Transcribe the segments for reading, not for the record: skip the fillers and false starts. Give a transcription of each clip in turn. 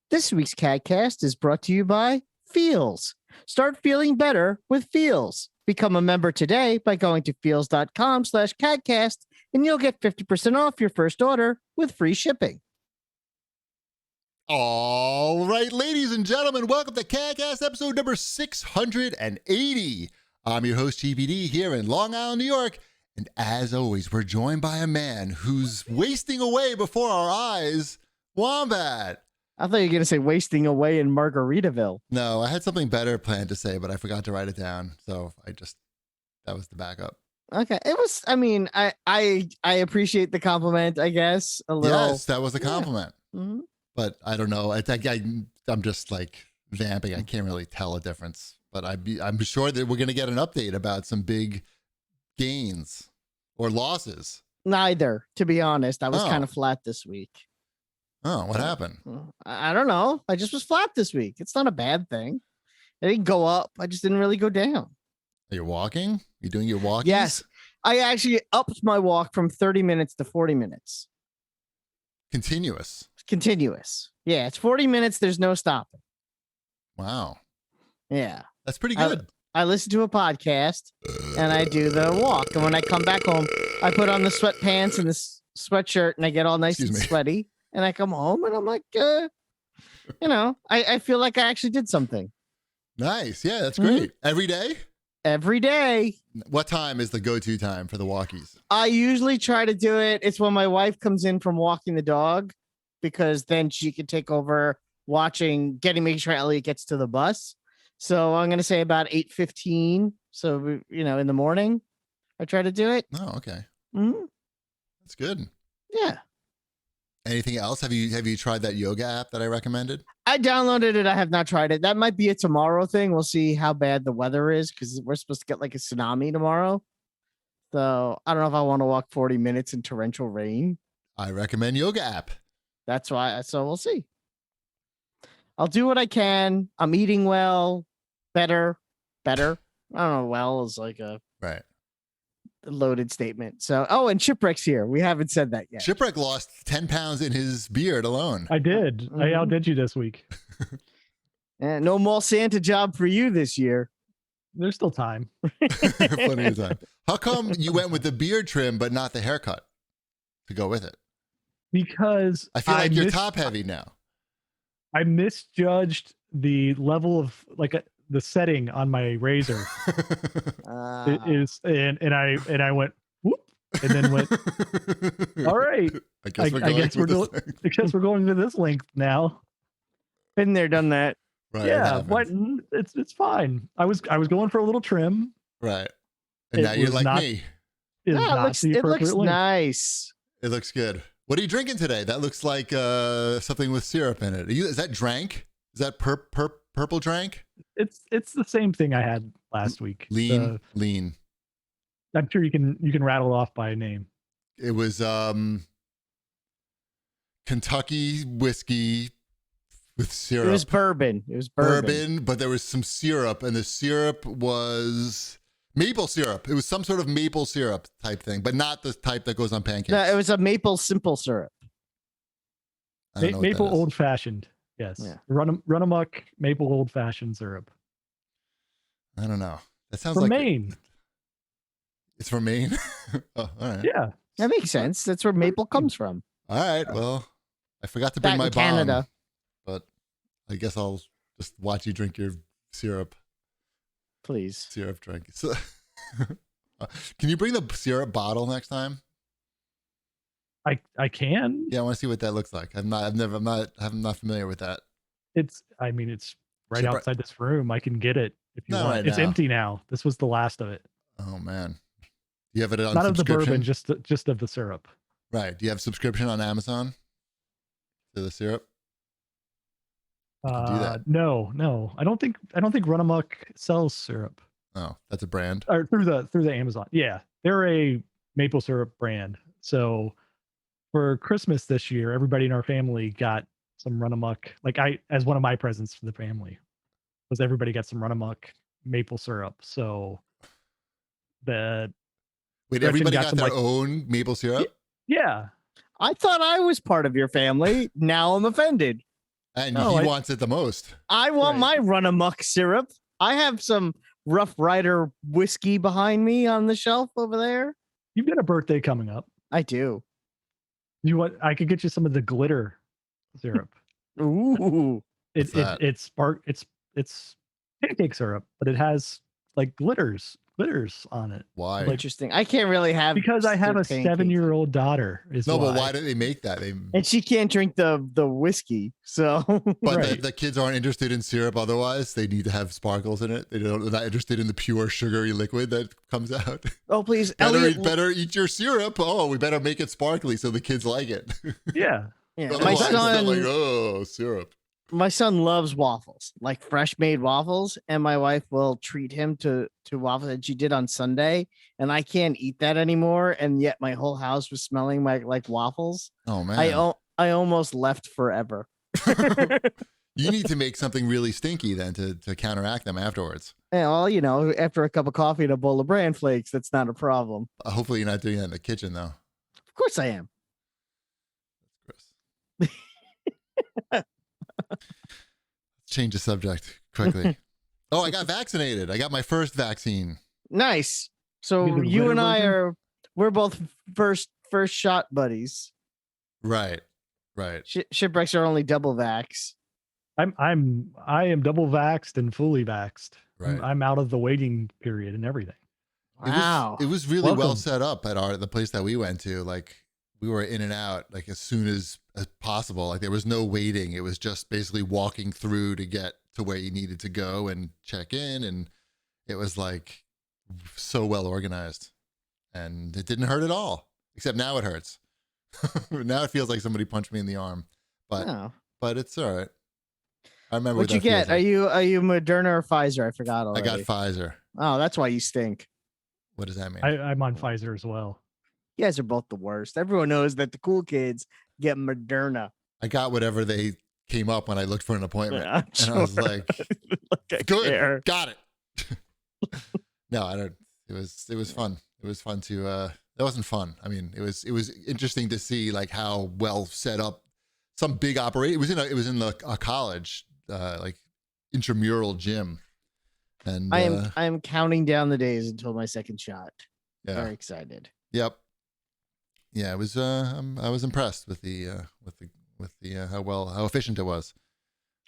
This week's CAGcast is brought to you by Feels. Start feeling better with Feels. Become a member today by going to feels.com/CAGcast and you'll get 50% off your first order with free shipping. All right, ladies and gentlemen, welcome to CAGcast episode number 680. I'm your host, GPD, here in Long Island, New York. And as always, we're joined by a man who's wasting away before our eyes, Wombat. I thought you were going to say wasting away in Margaritaville. No, I had something better planned to say, but I forgot to write it down. So that was the backup. Okay. It was, I appreciate the compliment, I guess. A little. Yes, that was a compliment. Yeah. Mm-hmm. But I don't know. I'm just like vamping. I can't really tell a difference. But I'm sure that we're going to get an update about some big gains or losses. Neither, to be honest. I was kind of flat this week. Oh, what happened? I don't know. I just was flat this week. It's not a bad thing. I didn't go up. I just didn't really go down. Are you walking? You doing your walkies? Yes. I actually upped my walk from 30 minutes to 40 minutes. Continuous. Yeah, it's 40 minutes. There's no stopping. Wow. Yeah. That's pretty good. I listen to a podcast and I do the walk. And when I come back home, I put on the sweatpants and the sweatshirt and I get all nice and sweaty. And I come home and I'm like, I feel like I actually did something. Nice. Yeah, that's great. Mm-hmm. Every day? Every day. What time is the go-to time for the walkies? I usually try to do it. It's when my wife comes in from walking the dog, because then she can take over making sure Elliot gets to the bus. So I'm going to say about 8:15. So, in the morning, I try to do it. Oh, okay. Mm-hmm. That's good. Yeah. Anything else? Have you tried that yoga app that I recommended? I downloaded it. I have not tried it. That might be a tomorrow thing. We'll see how bad the weather is, because we're supposed to get like a tsunami tomorrow. So I don't know if I want to walk 40 minutes in torrential rain. I recommend yoga app. That's why. So we'll see. I'll do what I can. I'm eating well, better. I don't know. Well is like a right. Loaded statement. So, and Shipwreck's here. We haven't said that yet. Shipwreck lost 10 pounds in his beard alone. I did. Mm-hmm. I outdid you this week. And no more Santa job for you this year. There's still time. Plenty of time. How come you went with the beard trim but not the haircut to go with it? Because I feel like you're top heavy now. I misjudged the level of the setting on my razor. It is, and I went whoop, and then went. All right, I guess we're going to this length now. Been there, done that. Right. Yeah, what? It's fine. I was going for a little trim. Right. And now you're like me. It looks nice. It looks good. What are you drinking today? That looks like something with syrup in it. Is that drank? Is that purple drank? It's the same thing I had last week. Lean. I'm sure you can rattle it off by name. It was Kentucky whiskey with syrup. It was bourbon. But there was some syrup, and the syrup was maple syrup. It was some sort of maple syrup type thing, but not the type that goes on pancakes. No, it was a maple simple syrup. Maple old fashioned. Yes. Yeah. Run amok maple old fashioned syrup. I don't know. That sounds from like Maine. It's from Maine. Oh, all right. Yeah. That makes sense. That's where maple comes from. All right. Well, I forgot to bring my Canada, but I guess I'll just watch you drink your syrup. Please. Syrup drink. So, can you bring the syrup bottle next time? I can. Yeah, I want to see what that looks like. I'm not familiar with that. It's right outside this room. I can get it if you want. Right it's now. Empty now. This was the last of it. Oh man. Do you have it on not subscription? Of the bourbon, just of the syrup. Right. Do you have subscription on Amazon to the syrup? Do that. No. I don't think Run Amok sells syrup. Oh, that's a brand. Or through the Amazon. Yeah, they're a maple syrup brand. So for Christmas this year, everybody in our family got some Run Amok. As one of my presents for the family, was everybody got some Run Amok maple syrup. So everybody got their own maple syrup? Yeah. I thought I was part of your family. Now I'm offended. And Oh, he wants it the most. I want my run amok syrup. I have some Rough Rider whiskey behind me on the shelf over there. You've got a birthday coming up. I do. You want? I could get you some of the glitter syrup. Ooh. It's pancake syrup, but it has like glitters on it. Why? Interesting. I can't really have Because I have a pancakes. 7-year-old daughter. But why did they make that? And she can't drink the whiskey. So But Right. the kids aren't interested in syrup otherwise. They need to have sparkles in it. They're not interested in the pure sugary liquid that comes out. oh please, Elliot, better eat your syrup. Oh, we better make it sparkly so the kids like it. Yeah. yeah, Otherwise, my it's not son like, oh, syrup. my son loves waffles, like fresh made waffles, and my wife will treat him to waffles that she did on Sunday, and I can't eat that anymore, and yet my whole house was smelling like waffles. Oh man. I almost left forever. You need to make something really stinky then to counteract them afterwards. Yeah, well, after a cup of coffee and a bowl of bran flakes, that's not a problem. Hopefully you're not doing that in the kitchen though. Of course I am. Gross. Let's change the subject quickly. Oh, I got vaccinated. I got my first vaccine. Nice. You So get the you glitter and I version? we're both first shot buddies. Right. Shipwrecks are only double vax. I am double vaxxed and fully vaxxed. Right. I'm out of the waiting period and everything. Wow. It was really well Welcome. set up at the place that we went to. Like we were in and out like as soon as possible. Like there was no waiting. It was just basically walking through to get to where you needed to go and check in. And it was like so well organized. And it didn't hurt at all. Except now it hurts. Now it feels like somebody punched me in the arm. But Oh. but it's all right. I remember What'd what you that get? feels like. Are you Moderna or Pfizer? I forgot I already. got Pfizer. Oh, that's why you stink. What does that mean? I'm on Pfizer as well. You guys are both the worst. Everyone knows that the cool kids get Moderna. I got whatever they came up when I looked for an appointment. Yeah, And I was sure. like, I good, care. got it. No, I don't. It was fun. It was fun to. That wasn't fun. I mean, it was interesting to see like how well set up some big operation. It was in a college, like intramural gym, and I am counting down the days until my second shot. yeah, Very excited. yep, yeah. It was. I was impressed with the how efficient it was.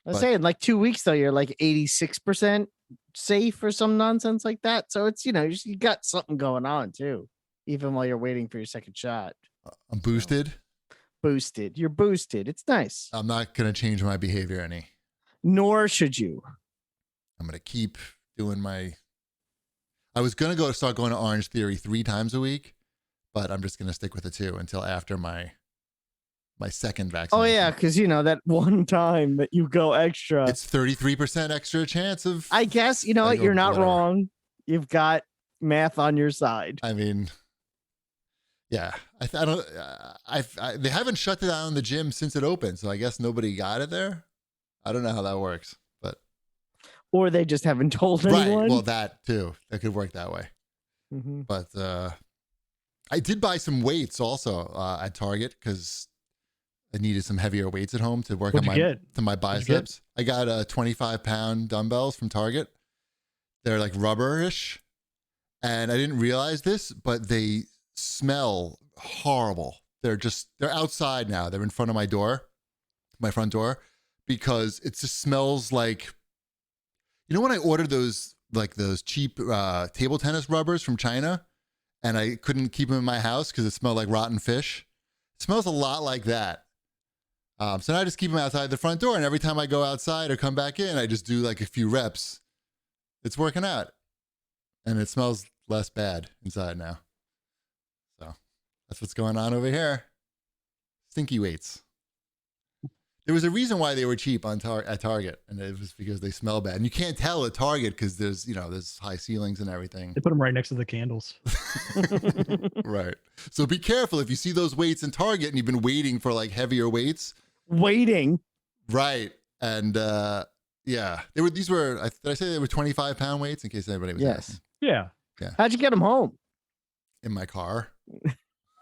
I was But- saying like 2 weeks though, you're like 86% safe or some nonsense like that. So it's you got something going on too, even while you're waiting for your second shot. I'm boosted. Boosted. You're boosted. It's nice. I'm not gonna change my behavior any. Nor should you. I'm gonna keep doing my. I was gonna start going to Orange Theory 3 times a week, but I'm just gonna stick with the 2 until after my second vaccination. Oh yeah, because that one time that you go extra. It's 33% extra chance of. I guess I go you're not whatever. wrong. You've got math on your side. I mean, yeah. I don't. They haven't shut down the gym since it opened, so I guess nobody got it there. I don't know how that works, but Or they just haven't told right. anyone. Well, that too. That could work that way. Mhm. But I did buy some weights also at Target because I needed some heavier weights at home to work What'd on you get? my What'd you get? biceps. I got 25-pound dumbbells from Target. They're like rubberish, and I didn't realize this, but they smell horrible. They're outside now. They're in front of my front door, because it just smells like. When I ordered those cheap table tennis rubbers from China, and I couldn't keep them in my house because it smelled like rotten fish. It smells a lot like that. So now I just keep them outside the front door, and every time I go outside or come back in, I just do like a few reps. It's working out, and it smells less bad inside now. So that's what's going on over here. Stinky weights. There was a reason why they were cheap at Target, and it was because they smell bad. And you can't tell at Target because there's high ceilings and everything. They put them right next to the candles. Right. So be careful if you see those weights in Target and you've been waiting for like heavier weights. Waiting. Right. And yeah, these were, did I say they were 25-pound weights in case anybody was Yes. asking? Yeah. How'd you get them home? In my car.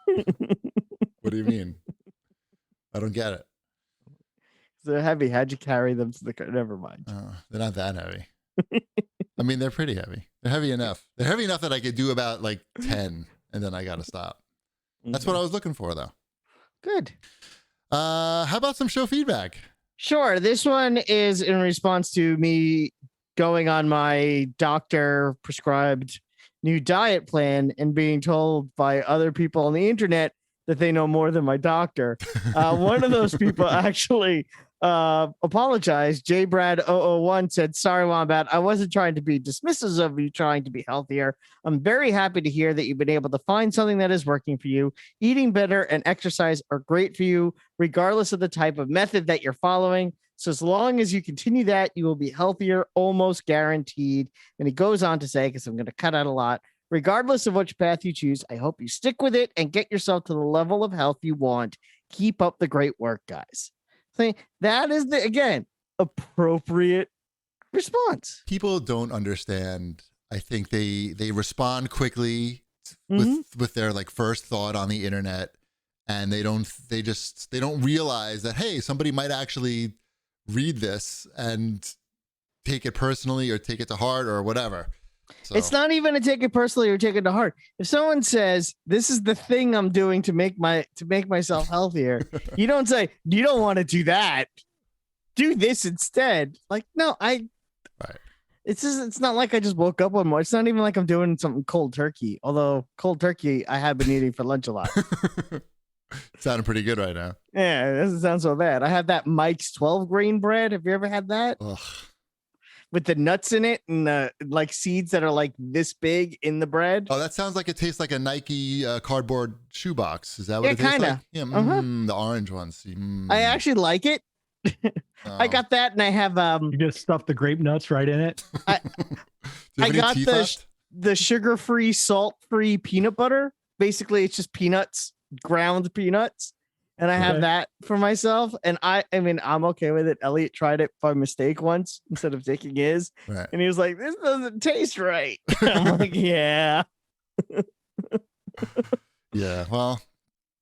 What do you mean? I don't get it. They're heavy. How'd you carry them to the car? Never mind. They're not that heavy. I mean, they're pretty heavy. They're heavy enough. They're heavy enough that I could do about like 10 and then I got to stop. That's what I was looking for, though. Good. How about some show feedback? Sure. This one is in response to me going on my doctor prescribed new diet plan and being told by other people on the internet that they know more than my doctor. One of those people actually apologized. JBrad001 said, "Sorry, Wombat. I wasn't trying to be dismissive of you trying to be healthier. I'm very happy to hear that you've been able to find something that is working for you. Eating better and exercise are great for you, regardless of the type of method that you're following. So as long as you continue that, you will be healthier, almost guaranteed." And he goes on to say, because I'm going to cut out a lot, "Regardless of which path you choose, I hope you stick with it and get yourself to the level of health you want. Keep up the great work, guys." That is the, again, appropriate response. People don't understand. I think they respond quickly with their like first thought on the internet, and they don't realize that, hey, somebody might actually read this and take it personally or take it to heart or whatever. So. It's not even to take it personally or take it to heart. If someone says, "This is the thing I'm doing to make myself healthier," you don't say, "You don't want to do that. Do this instead." Like, no, right. It's not like I just woke up one morning. It's not even like I'm doing something cold turkey. Although cold turkey I have been eating for lunch a lot. Sounding pretty good right now. Yeah, it doesn't sound so bad. I have that Mike's 12 grain bread. Have you ever had that? Ugh. With the nuts in it and the like seeds that are like this big in the bread. Oh, that sounds like it tastes like a Nike cardboard shoebox. Is that what it tastes like? Yeah, the orange ones. I actually like it. I got that, and I have You just stuff the grape nuts right in it. I got the sugar-free, salt-free peanut butter. Basically, it's just peanuts, ground peanuts. And I have that for myself. And I mean, I'm okay with it. Elliot tried it by mistake once instead of taking his. Right. And he was like, "This doesn't taste right." I'm like, yeah. Yeah. Well,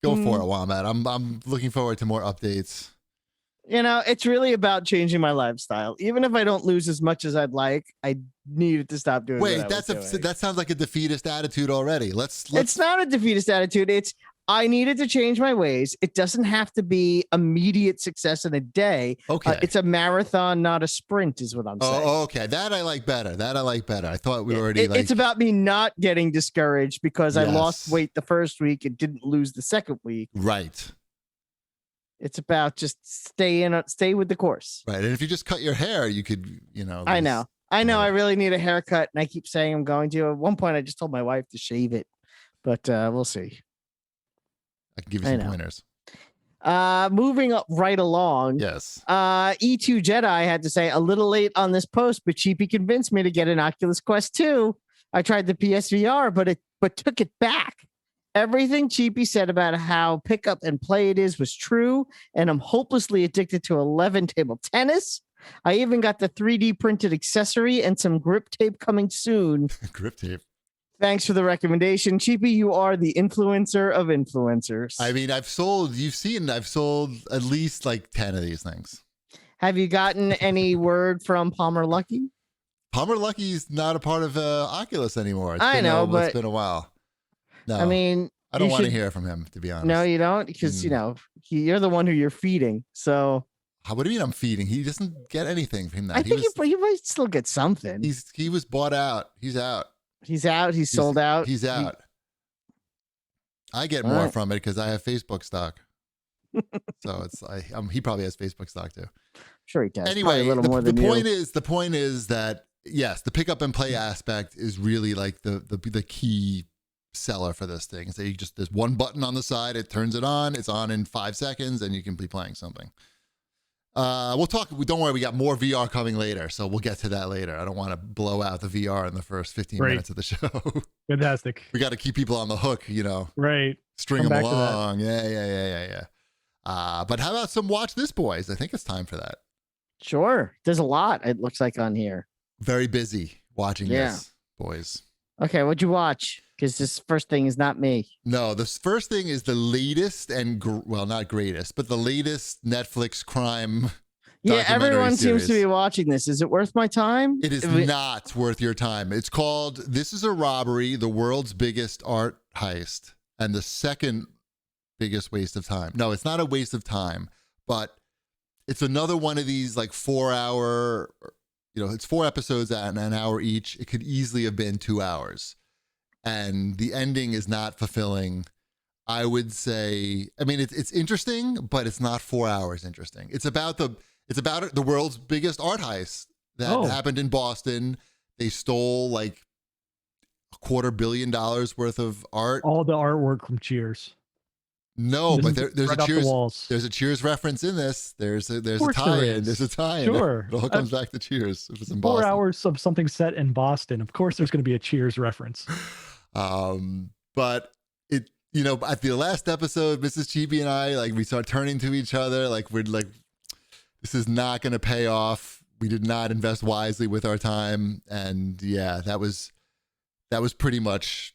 go for it, Wombat. I'm looking forward to more updates. You know, it's really about changing my lifestyle. Even if I don't lose as much as I'd like, I needed to stop doing. Wait, that sounds like a defeatist attitude already. Let's. It's not a defeatist attitude. It's I needed to change my ways. It doesn't have to be immediate success in a day. Okay. It's a marathon, not a sprint, is what I'm saying. Oh, okay. That I like better. I thought we already It's about me not getting discouraged because I lost weight the first week and didn't lose the second week. Right. It's about just stay with the course. Right. And if you just cut your hair, you could, I know. I really need a haircut, and I keep saying I'm going to. At one point, I just told my wife to shave it, but we'll see. I can give you some pointers. Moving up right along. Yes. E2 Jedi had to say, "A little late on this post, but Cheapy convinced me to get an Oculus Quest 2. I tried the PSVR, but took it back. Everything Cheapy said about how pick up and play it is was true, and I'm hopelessly addicted to 11 table tennis. I even got the 3D printed accessory and some grip tape coming soon." Grip tape. Thanks for the recommendation. Cheapy, you are the influencer of influencers. I mean, I've sold at least like 10 of these things. Have you gotten any word from Palmer Luckey? Palmer Luckey's not a part of Oculus anymore. I know, but it's been a while. No, I mean, I don't want to hear from him, to be honest. No, you don't, because you're the one who you're feeding. So what do you mean I'm feeding? He doesn't get anything from that. I think you might still get something. He was bought out. He's out. He's out. He's sold out. He's out. I get more from it because I have Facebook stock. So he probably has Facebook stock too. Sure he does. Anyway, a little more than the point is that yes, the pick up and play aspect is really like the key seller for this thing. So there's one button on the side, it turns it on, it's on in 5 seconds, and you can be playing something. We'll talk. Don't worry, we got more VR coming later, so we'll get to that later. I don't want to blow out the VR in the first 15 minutes of the show. Fantastic. We got to keep people on the hook, Right. String them along. Yeah. But how about some Watch This Boys? I think it's time for that. Sure. There's a lot, it looks like, on here. Very busy watching this, boys. Okay, what'd you watch? Because this first thing is not me. No, this first thing is the latest and, not greatest, but the latest Netflix crime Yeah, documentary everyone seems to series. be watching this. Is it worth my time? It is not worth your time. It's called This Is a Robbery, the world's biggest art heist, and the second biggest waste of time. No, it's not a waste of time, but it's another one of these like 4-hour, it's 4 episodes at an hour each. It could easily have been 2 hours. And the ending is not fulfilling. I would say, I mean, it's interesting, but it's not 4 hours interesting. It's about the world's biggest art heist that happened in Boston. They stole like $250 million worth of art. All the artwork from Cheers. No, but there's right a off the Cheers. walls. There's a Cheers reference in this. There's a course there tie-in. is. There's a tie-in. Sure. It all comes back to Cheers. If it's in 4 Boston. hours of something set in Boston. Of course, there's going to be a Cheers reference. But it, at the last episode, Mrs. Chibi and I, like, we start turning to each other, like we're like, this is not going to pay off. We did not invest wisely with our time, and yeah, that was pretty much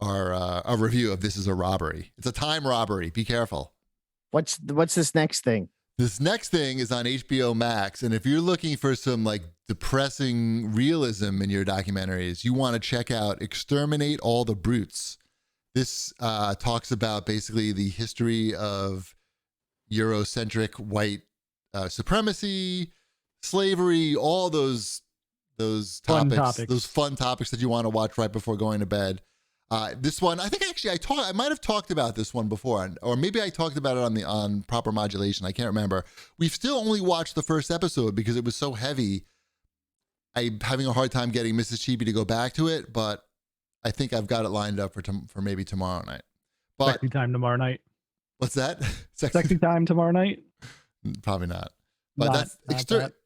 our review of This Is a Robbery. It's a time robbery. Be careful. What's this next thing? This next thing is on HBO Max, and if you're looking for some like depressing realism in your documentaries, you want to check out Exterminate All the Brutes. This talks about basically the history of Eurocentric white supremacy, slavery, all those topics, those fun topics that you want to watch right before going to bed. This one, I think actually I might have talked about this one before, or maybe I talked about it on Proper Modulation. I can't remember. We've still only watched the first episode because it was so heavy. I'm having a hard time getting Mrs. Chibi to go back to it, but I think I've got it lined up for maybe tomorrow night. But Sexy time tomorrow night. What's that? Sexy time tomorrow night? Probably not. But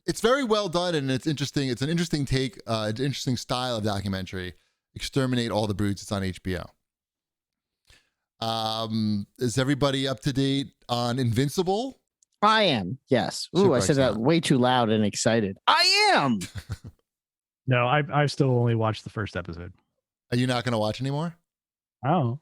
it's very well done, and it's interesting. It's an interesting take, an interesting style of documentary. Exterminate All the Brutes. It's on HBO. Is everybody up to date on Invincible? I am. Yes. Ooh, I said that way too loud and excited. I am. No, I've still only watched the first episode. Are you not going to watch anymore? Oh.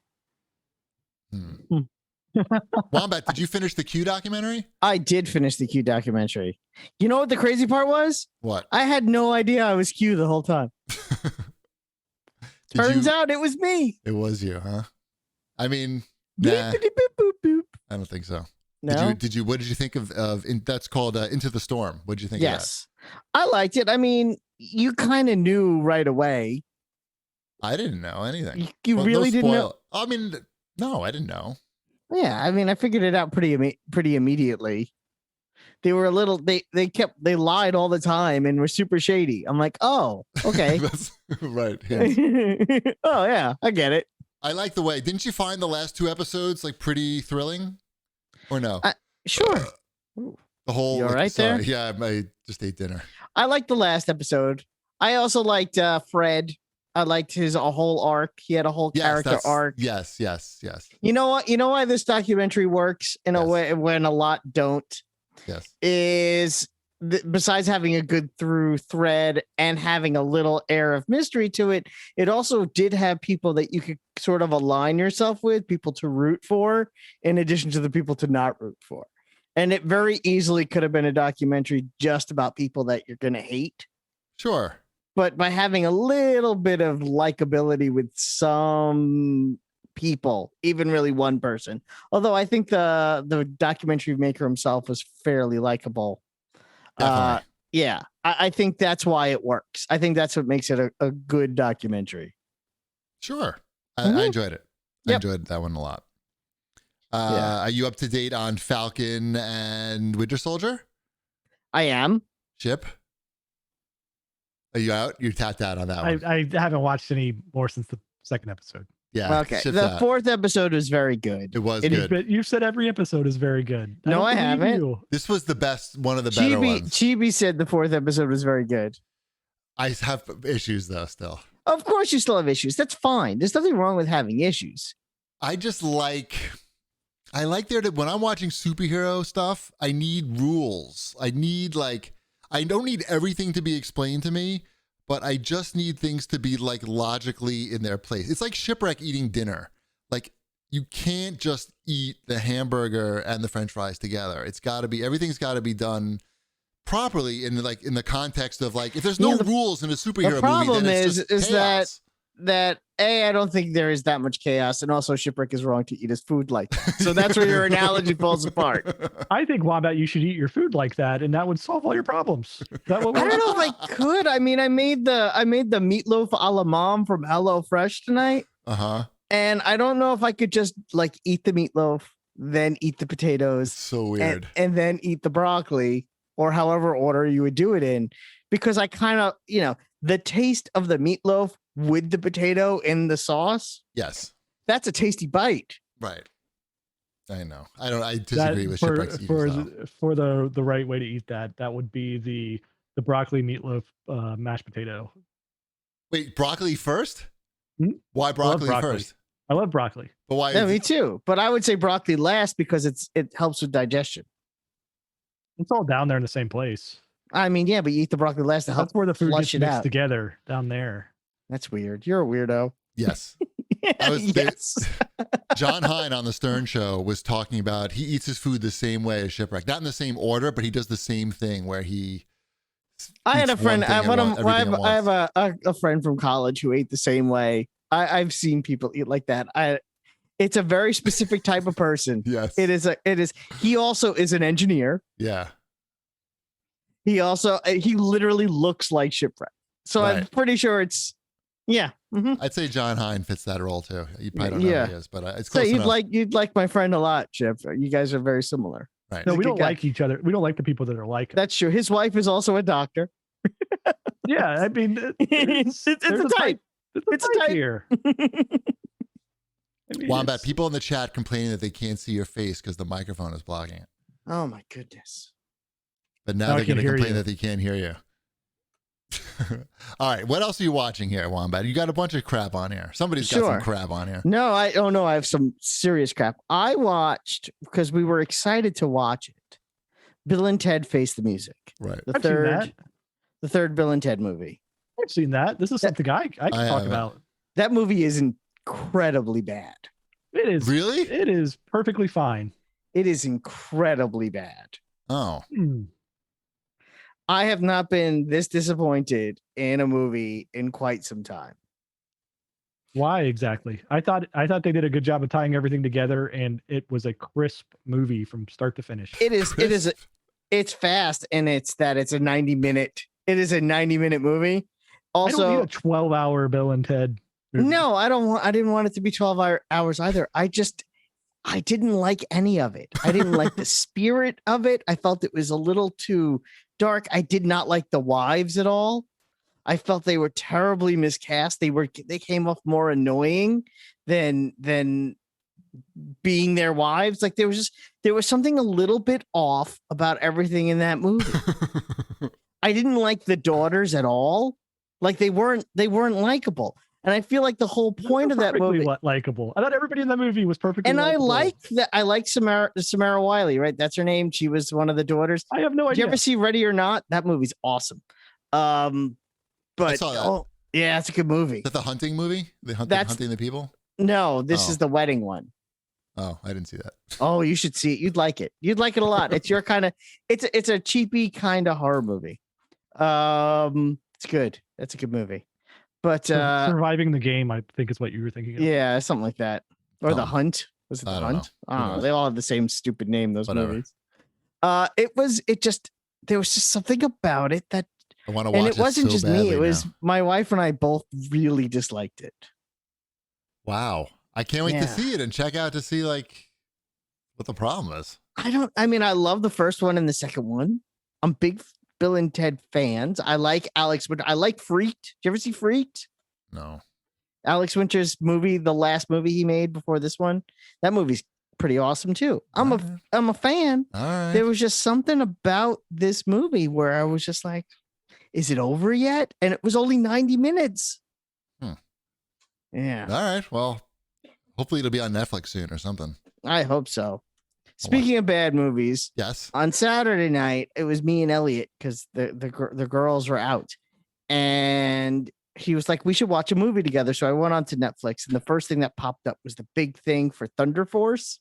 Wombat, did you finish the Q documentary? I did finish the Q documentary. You know what the crazy part was? What? I had no idea I was Q the whole time. Turns out it was me. It was you, huh? I mean, nah, I don't think so. No? What did you think of that's called Into the Storm? What did you think of that? Yes. I liked it. I mean, you kind of knew right away. I didn't know anything. You really didn't know? I mean, no, I didn't know. Yeah, I mean, I figured it out pretty immediately. They were a little. They lied all the time and were super shady. I'm like, oh, okay, That's right. Oh yeah, I get it. I like the way. Didn't you find the last 2 episodes like pretty thrilling, or no? Sure. The whole. You all right there? Yeah, I just ate dinner. I liked the last episode. I also liked Fred. I liked his whole arc. He had a whole character arc. Yes. You know what? You know why this documentary works in a way when a lot don't? Yes. Is besides having a good through thread and having a little air of mystery to it, it also did have people that you could sort of align yourself with, people to root for, in addition to the people to not root for. And it very easily could have been a documentary just about people that you're going to hate. Sure. But by having a little bit of likability with some people, even really one person, although I think the documentary maker himself was fairly likable. Yeah, I think that's why it works. I think that's what makes it a good documentary. Sure. I enjoyed it. I enjoyed that one a lot. Are you up to date on Falcon and Winter Soldier? I am. Chip? Are you out? You're tapped out on that one. I haven't watched any more since the second episode. Yeah. Okay. The 4th episode was very good. It was good. You've said every episode is very good. No, I haven't. This was the best, one of the better ones. Chibi said the 4th episode was very good. I have issues though still. Of course you still have issues. That's fine. There's nothing wrong with having issues. I like when I'm watching superhero stuff, I need rules. I don't need everything to be explained to me, but I just need things to be like logically in their place. It's like Shipwreck eating dinner. Like you can't just eat the hamburger and the French fries together. Everything's got to be done properly in the context of like if there's no rules in a superhero the problem movie, then it's just is chaos. that I don't think there is that much chaos, and also Shipwreck is wrong to eat his food like that. So that's where your analogy falls apart. I think, Wombat, you should eat your food like that, and that would solve all your problems. Is that what I don't know if I could. I mean, I made the meatloaf a la mom from Hello Fresh tonight. And I don't know if I could just like eat the meatloaf, then eat the potatoes. It's so weird. And then eat the broccoli, or however order you would do it in, because I kind of, the taste of the meatloaf with the potato in the sauce. Yes. That's a tasty bite. Right. I know. I disagree with Shipwreck's eating style. For the right way to eat that would be the broccoli meatloaf mashed potato. Wait, broccoli first? Hmm? Why broccoli first? I love broccoli. But why? Yeah, me too. But I would say broccoli last because it helps with digestion. It's all down there in the same place. I mean, yeah, but you eat the broccoli last to help. That's where the food flush gets it mixed out together down there. That's weird. You're a weirdo. Yes. Yes. John Hine on the Stern Show was talking about he eats his food the same way as Shipwreck, not in the same order, but he does the same thing where he. I had a friend. I have a friend from college who ate the same way. I've seen people eat like that. It's a very specific type of person. Yes. It is. He also is an engineer. Yeah. He literally looks like Shipwreck. So right. I'm pretty sure it's, yeah. Mm-hmm. I'd say John Hine fits that role too. You probably don't know who he is, but it's close enough. You'd like my friend a lot, Chip. You guys are very similar. Right. No, we don't like each other. We don't like the people that are like him. That's true. His wife is also a doctor. Yeah, I mean, it's a type. It's a type here. Wombat, people in the chat complaining that they can't see your face because the microphone is blocking it. Oh my goodness. But now they're going to complain that they can't hear you. All right. What else are you watching here, Wombat? You got a bunch of crap on here. Somebody's got some crap on here. No, I have some serious crap. I watched, because we were excited to watch it, Bill and Ted Face the Music. Right. The third Bill and Ted movie. I've seen that. This is something I can talk about. That movie is incredibly bad. It is. Really? It is perfectly fine. It is incredibly bad. Oh. I have not been this disappointed in a movie in quite some time. Why exactly? I thought they did a good job of tying everything together, and it was a crisp movie from start to finish. It is. Crisp. It is. It's fast, and it's a 90-minute. It is a 90-minute movie. Also, I don't need a 12-hour Bill and Ted movie. No, I don't want. I didn't want it to be 12 hours either. I didn't like any of it. I didn't like the spirit of it. I felt it was a little too dark. I did not like the wives at all. I felt they were terribly miscast. They came off more annoying than being their wives. Like there was something a little bit off about everything in that movie. I didn't like the daughters at all. Like they weren't likable. And I feel like the whole point of that movie, likable. I thought everybody in that movie was perfectly. And likable. I like that. I like Samara Wiley, right? That's her name. She was one of the daughters. I have no idea. Did you ever see Ready or Not? That movie's awesome. But I saw that. Yeah, it's a good movie. Is that the hunting movie? Hunting the people? No, this is the wedding one. Oh, I didn't see that. Oh, you should see it. You'd like it. You'd like it a lot. It's your kind of. It's a cheapy kind of horror movie. It's good. That's a good movie. But Surviving the Game, I think is what you were thinking of. Yeah, something like that. Or The Hunt. Was it The Hunt? Know. I don't know. They all have the same stupid name, those Whatever. movies. There was just something about it that, I want to watch and it wasn't so just me. It was now. my wife and I both really disliked it. Wow. I can't wait to see it and check out to see like what the problem is. I love the first one and the second one. I'm big Bill and Ted fans. I like Alex Winter. I like Freaked. Did you ever see Freaked? No. Alex Winter's movie, the last movie he made before this one. That movie's pretty awesome too. I'm a fan. All right. There was just something about this movie where I was just like, is it over yet? And it was only 90 minutes. Yeah. All right. Well, hopefully it'll be on Netflix soon or something. I hope so. Speaking of bad movies, yes. On Saturday night, it was me and Elliot because the girls were out, and he was like, "We should watch a movie together." So I went on to Netflix, and the first thing that popped up was the big thing for Thunder Force.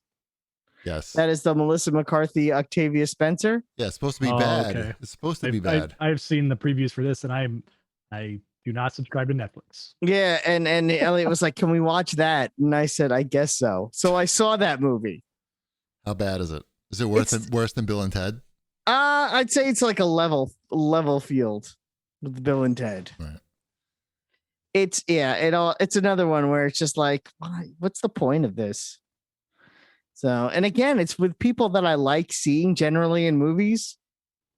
Yes. That is the Melissa McCarthy, Octavia Spencer. Yeah, it's supposed to be Oh, bad. okay. It's supposed to be bad. I've seen the previews for this, and I do not subscribe to Netflix. Yeah, and Elliot was like, "Can we watch that?" And I said, "I guess so." So I saw that movie. How bad is it? Is it worse than Bill and Ted? I'd say it's like a level field with Bill and Ted. Right. It's another one where it's just like, what's the point of this? So, and again, it's with people that I like seeing generally in movies,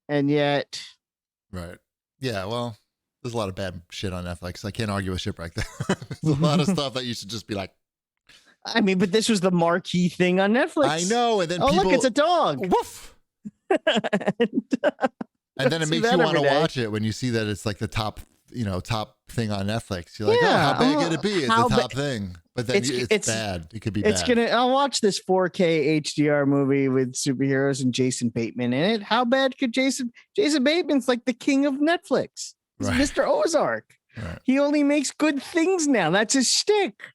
and yet, right. Yeah. Well, there's a lot of bad shit on Netflix. I can't argue with shipwreck there. There's a lot of stuff that you should just be like. I mean, but this was the marquee thing on Netflix. I know, and then look, it's a dog. Woof. And then it makes you want to watch it when you see that it's like the top thing on Netflix. You're like, Yeah, how bad could it be? It's the top thing. But then it's bad. It could be bad. I'll watch this 4K HDR movie with superheroes and Jason Bateman in it. How bad could Jason Bateman's like the king of Netflix. He's Right. Mr. Ozark. Right. He only makes good things now. That's his shtick.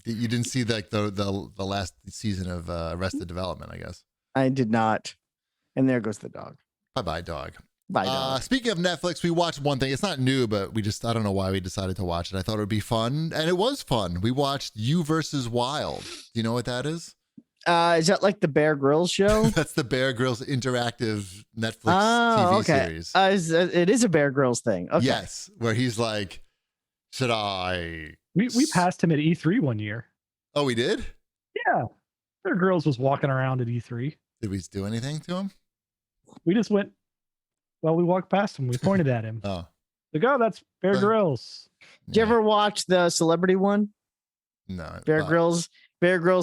You didn't see like the last season of Arrested Development, I guess. I did not. And there goes the dog. Bye-bye, dog. Bye, dog. Speaking of Netflix, we watched one thing. It's not new, but I don't know why we decided to watch it. I thought it would be fun, and it was fun. We watched You versus Wild. Do you know what that is? Is that like the Bear Grylls show? That's the Bear Grylls interactive Netflix TV series. It is a Bear Grylls thing. Okay. Yes, where he's like, should I? We passed him at E3 one year. Oh, we did? Yeah. Bear Grylls was walking around at E3. Did we do anything to him? We just went, we walked past him. We pointed at him. Oh. Like, oh, that's Bear Grylls. Did you ever watch the celebrity one? No. Bear Grylls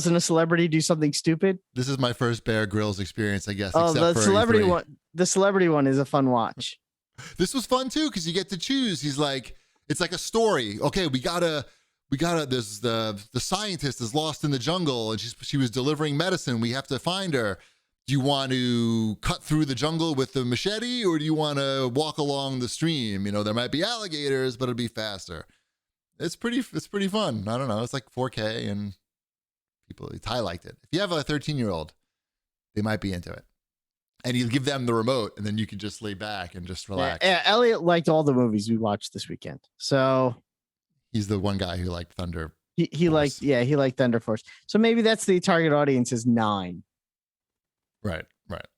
and a celebrity do something stupid? This is my first Bear Grylls experience, I guess. Oh, except the for celebrity E3. one. The celebrity one is a fun watch. This was fun too, because you get to choose. He's like, it's like a story. Okay, we gotta. There's the scientist is lost in the jungle, and she was delivering medicine. We have to find her. Do you want to cut through the jungle with the machete, or do you want to walk along the stream? There might be alligators, but it'll be faster. It's pretty fun. I don't know. It's like 4K, and Ty liked it. If you have a 13-year-old, they might be into it. And you give them the remote, and then you can just lay back and just relax. Yeah, Elliot liked all the movies we watched this weekend. So he's the one guy who liked Thunder. He liked Thunder Force. So maybe that's the target audience is 9. Right.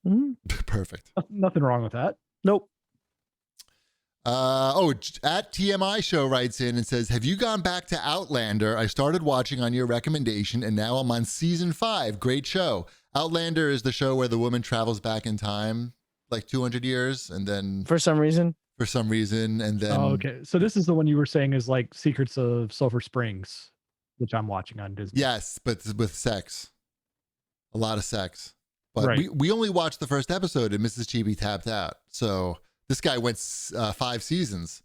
Mm-hmm. Perfect. Nothing wrong with that. Nope. At TMI Show writes in and says, have you gone back to Outlander? I started watching on your recommendation, and now I'm on season 5. Great show. Outlander is the show where the woman travels back in time like 200 years, and then for some reason, and then okay. So this is the one you were saying is like Secrets of Sulphur Springs, which I'm watching on Disney. Yes, but with sex. A lot of sex. But right. we only watched the first episode and Mrs. Chibi tapped out. So this guy went 5 seasons,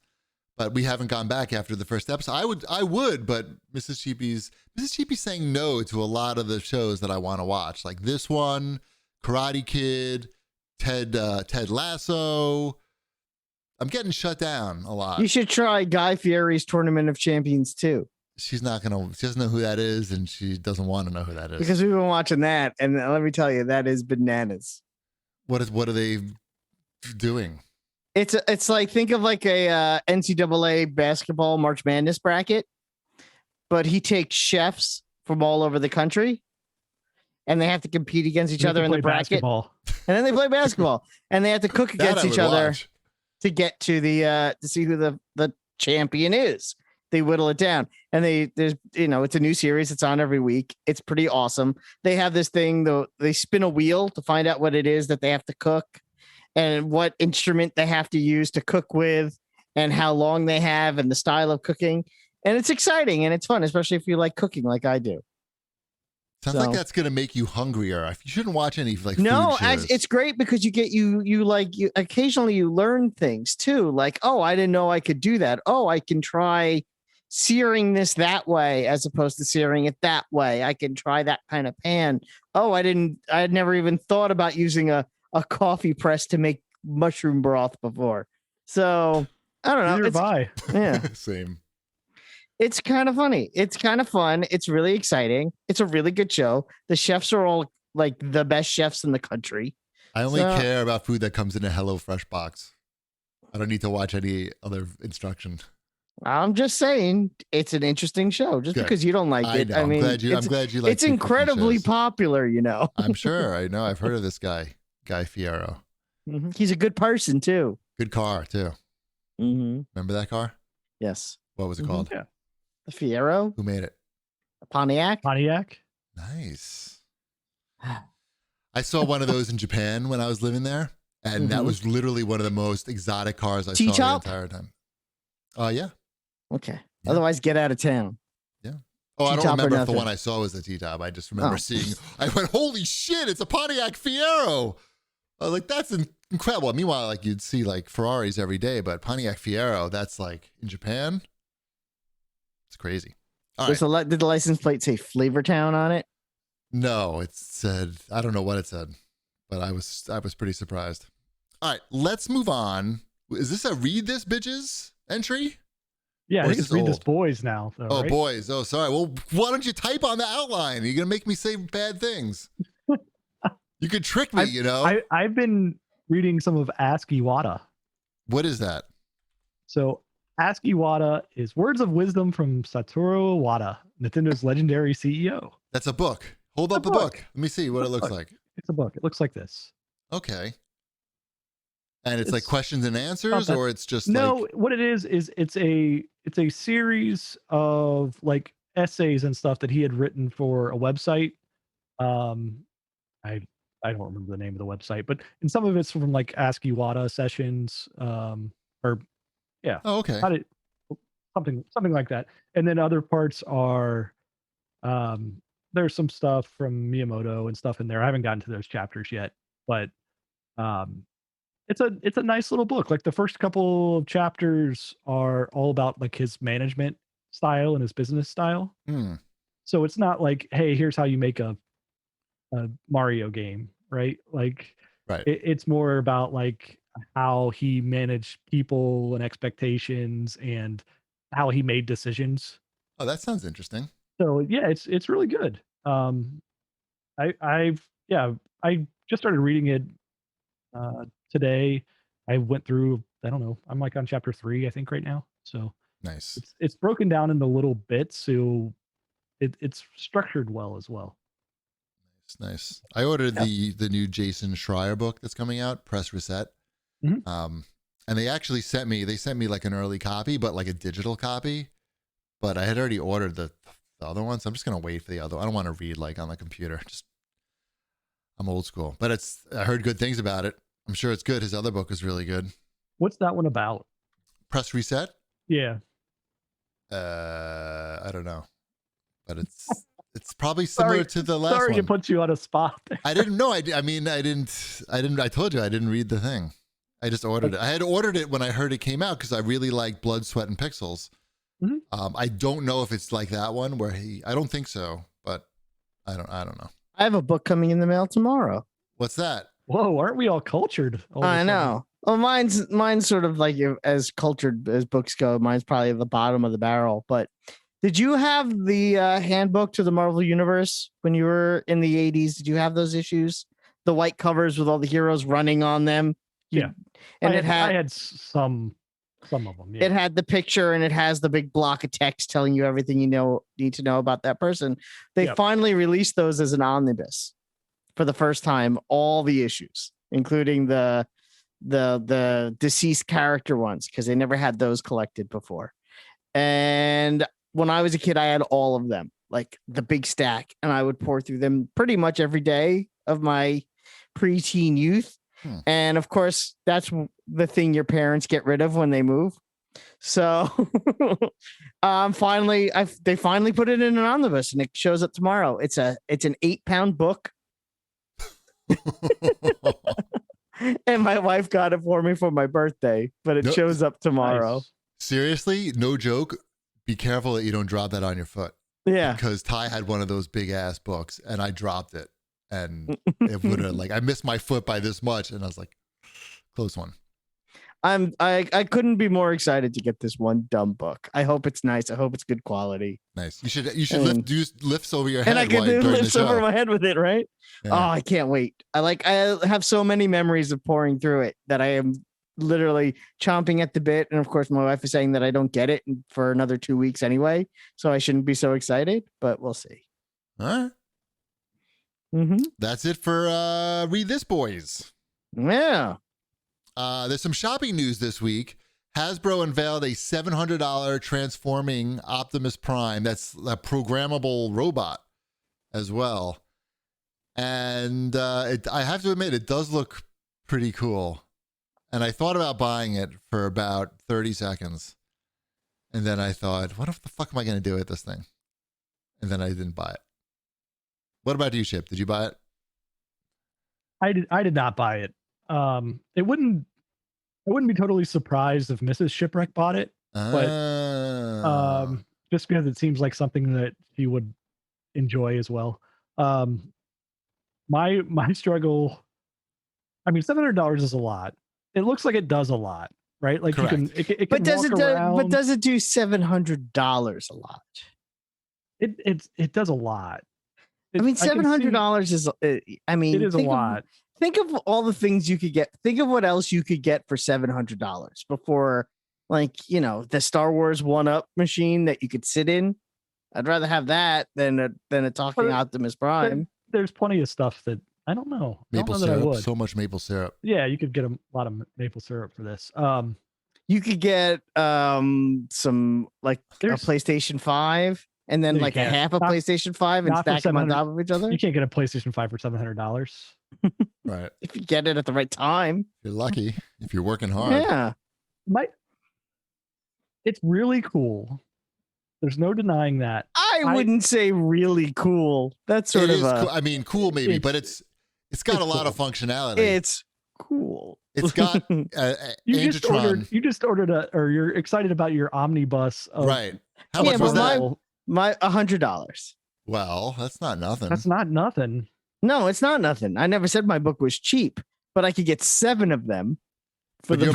but we haven't gone back after the first episode. I would, but Mrs. Chibi's saying no to a lot of the shows that I want to watch, like this one, Karate Kid, Ted Lasso. I'm getting shut down a lot. You should try Guy Fieri's Tournament of Champions too. She doesn't know who that is, and she doesn't want to know who that is. Because we've been watching that, and let me tell you, that is bananas. What are they doing? It's like, think of like a NCAA basketball March Madness bracket, but he takes chefs from all over the country, and they have to compete against each other in the bracket. Basketball. And then they play basketball, and they have to cook against each other to get to the to see who the champion is. They whittle it down, and there's it's a new series. It's on every week. It's pretty awesome. They have this thing though. They spin a wheel to find out what it is that they have to cook, and what instrument they have to use to cook with, and how long they have, and the style of cooking. And it's exciting and it's fun, especially if you like cooking like I do. Sounds like that's gonna make you hungrier. You shouldn't watch any like no. food shows. It's great because you get you occasionally you learn things too. Like, oh, I didn't know I could do that. Oh, I can try searing this that way as opposed to searing it that way. I can try that kind of pan. Oh, I had never even thought about using a coffee press to make mushroom broth before. So I don't know. Yeah. Same. It's kind of funny. It's kind of fun. It's really exciting. It's a really good show. The chefs are all like the best chefs in the country. I only So- care about food that comes in a HelloFresh box. I don't need to watch any other instruction. I'm just saying it's an interesting show. Just Good. because you don't like I it, know. I I'm mean, glad you like. it's Good cooking incredibly shows. popular. You know, I'm sure. I know. I've heard of this guy, Guy Fiero. He's a good person too. Good car too. Mm-hmm. Remember that car? Yes, What was it Mhm. called? Yeah. the Fiero, Who made it? a Pontiac. Pontiac. Nice. I saw one of those in Japan when I was living there, and that Mhm. was literally one of the most exotic cars I saw the T-top? entire time. Yeah. Okay. Yeah. Otherwise, get out of town. Oh, I don't T-top or remember if the nothing? one I saw was the T-top. I just remember Oh. seeing. I went, "Holy shit! It's a Pontiac Fiero!" I was like, "That's incredible." Meanwhile, like you'd see like Ferraris every day, but Pontiac Fiero, that's like in Japan. It's crazy. All right. Did the license plate say Flavortown on it? No, it said, I don't know what it said, but I was pretty surprised. All right, let's move on. Is this a read this bitches entry? Yeah, Or I is think it's this read this old? boys now. Though, Oh, right? boys. Oh, sorry. Well, why don't you type on the outline? You're going to make me say bad things. You could trick me, you know? I've been reading some of Ask Iwata. What is that? So Ask Iwata is words of wisdom from Satoru Iwata, Nintendo's legendary CEO. That's a book. Hold It's up a a book. book. Let me see what it looks like. It's a book. It looks like this. Okay. And it's like It's questions and answers, that- or it's just No, like, what it is it's a series of like essays and stuff that he had written for a website. I don't remember the name of the website, but and some of it's from like Ask Iwata sessions, or yeah, oh, okay. how did something like that. And then other parts are there's some stuff from Miyamoto and stuff in there. I haven't gotten to those chapters yet, but it's a nice little book. Like the first couple of chapters are all about like his management style and his business style. Hmm. So it's not like, hey, here's how you make a Mario game, right? Like Right. it's more about like how he managed people and expectations and how he made decisions. Oh, that sounds interesting. So yeah, it's really good. I just started reading it today. I went through, I don't know, I'm like on chapter 3 I think right now. So Nice. it's broken down into little bits, so it's structured well as well. It's nice. I ordered Yeah. the new Jason Schreier book that's coming out, Press Reset. Mhm. And they actually sent me like an early copy, but like a digital copy. But I had already ordered the other one, so I'm just gonna wait for the other one. I don't want to read like on the computer. I'm old school. But I heard good things about it. I'm sure it's good. His other book is really good. What's that one about? Press Reset? Yeah. I don't know. But it's probably similar to the last Sorry one. to put you on a spot there. I didn't know. I told you I didn't read the thing. I just ordered it. I had ordered it when I heard it came out because I really like Blood, Sweat, and Pixels. Mhm. I don't know if it's like that one where I don't think so, but I don't know. I have a book coming in the mail tomorrow. What's that? Whoa, aren't we all cultured? all of a I sudden? know. Well, mine's sort of like as cultured as books go. Mine's probably at the bottom of the barrel. But did you have the handbook to the Marvel Universe when you were in the 80s? Did you have those issues? The white covers with all the heroes running on them. Yeah. And I it had some of them. Yeah. it had the picture and it has the big block of text telling you everything you need to know about that person. They Yep. finally released those as an omnibus for the first time, all the issues, including the deceased character ones, because they never had those collected before. And when I was a kid, I had all of them, like the big stack, and I would pour through them pretty much every day of my preteen youth. And of course, that's the thing your parents get rid of when they move. So they finally put it in an omnibus and it shows up tomorrow. It's an 8-pound book. And my wife got it for me for my birthday, but it No- shows up tomorrow. Nice. Seriously, no joke. Be careful that you don't drop that on your foot. Yeah. Because Ty had one of those big ass books and I dropped it. And it would have I missed my foot by this much. And I was like, close one. I couldn't be more excited to get this one dumb book. I hope it's nice. I hope it's good quality. Nice. You should do lifts over your head. And I can do during lifts the show. over my head with it, right? Yeah. Oh, I can't wait. I have so many memories of pouring through it that I am literally chomping at the bit. And of course, my wife is saying that I don't get it for another 2 weeks anyway, so I shouldn't be so excited. But we'll see. All right. Mm-hmm. That's it for Read This, boys. Yeah. There's some shopping news this week. Hasbro unveiled a $700 transforming Optimus Prime. That's a programmable robot as well. And I have to admit, it does look pretty cool. And I thought about buying it for about 30 seconds. And then I thought, what the fuck am I going to do with this thing? And then I didn't buy it. What about you, Chip? Did you buy it? I did not buy it. I wouldn't be totally surprised if Mrs. Shipwreck bought it, but just because it seems like something that she would enjoy as well. My struggle. I mean, $700 is a lot. It looks like it does a lot, right? Like Correct. it But can but does it do $700 a lot? It does a lot. I mean, $700 is. I mean, it is a lot. Think of all the things you could get. Think of what else you could get for $700 before, like, the Star Wars 1-up machine that you could sit in. I'd rather have that than a talking Optimus Prime. There's plenty of stuff that I don't know. Maple I don't know syrup. that I would. So much maple syrup. Yeah, you could get a lot of maple syrup for this. You could get some like a PlayStation 5 and then like a half a PlayStation 5 and stack them on top of each other. You can't get a PlayStation 5 for $700. Right. If you get it at the right time. You're lucky if you're working hard. Yeah. It's really cool. There's no denying that. I wouldn't say really cool. That's sort of cool. I mean, cool maybe, but it's got a lot of functionality. It's cool. It's got you just ordered or you're excited about your omnibus. Right. How much was that? My $100. Well, that's not nothing. That's not nothing. No, it's not nothing. I never said my book was cheap, but I could get 7 of them. But your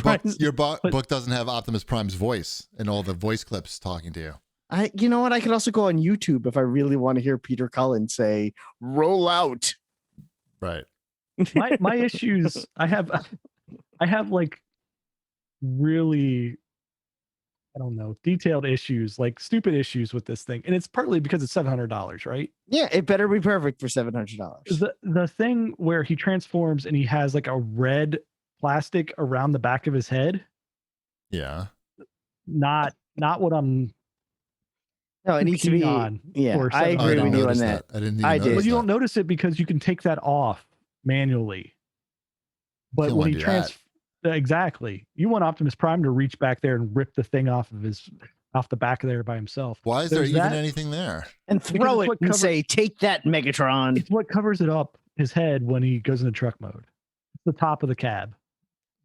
book doesn't have Optimus Prime's voice and all the voice clips talking to you. You know what? I could also go on YouTube if I really want to hear Peter Cullen say "roll out." Right. My issues. I have like really, I don't know, detailed issues, like stupid issues with this thing, and it's partly because it's $700, right? Yeah, it better be perfect for $700. The thing where he transforms and he has like a red plastic around the back of his head. Yeah. Not what I'm. No, it needs to be on. Yeah, I agree with you on that. I didn't. But you don't notice it because you can take that off manually. But when he exactly, you want Optimus Prime to reach back there and rip the thing off the back of there by himself. Why is there even anything there? And throw it and say, "Take that, Megatron." It's what covers it up his head when he goes into truck mode. It's the top of the cab,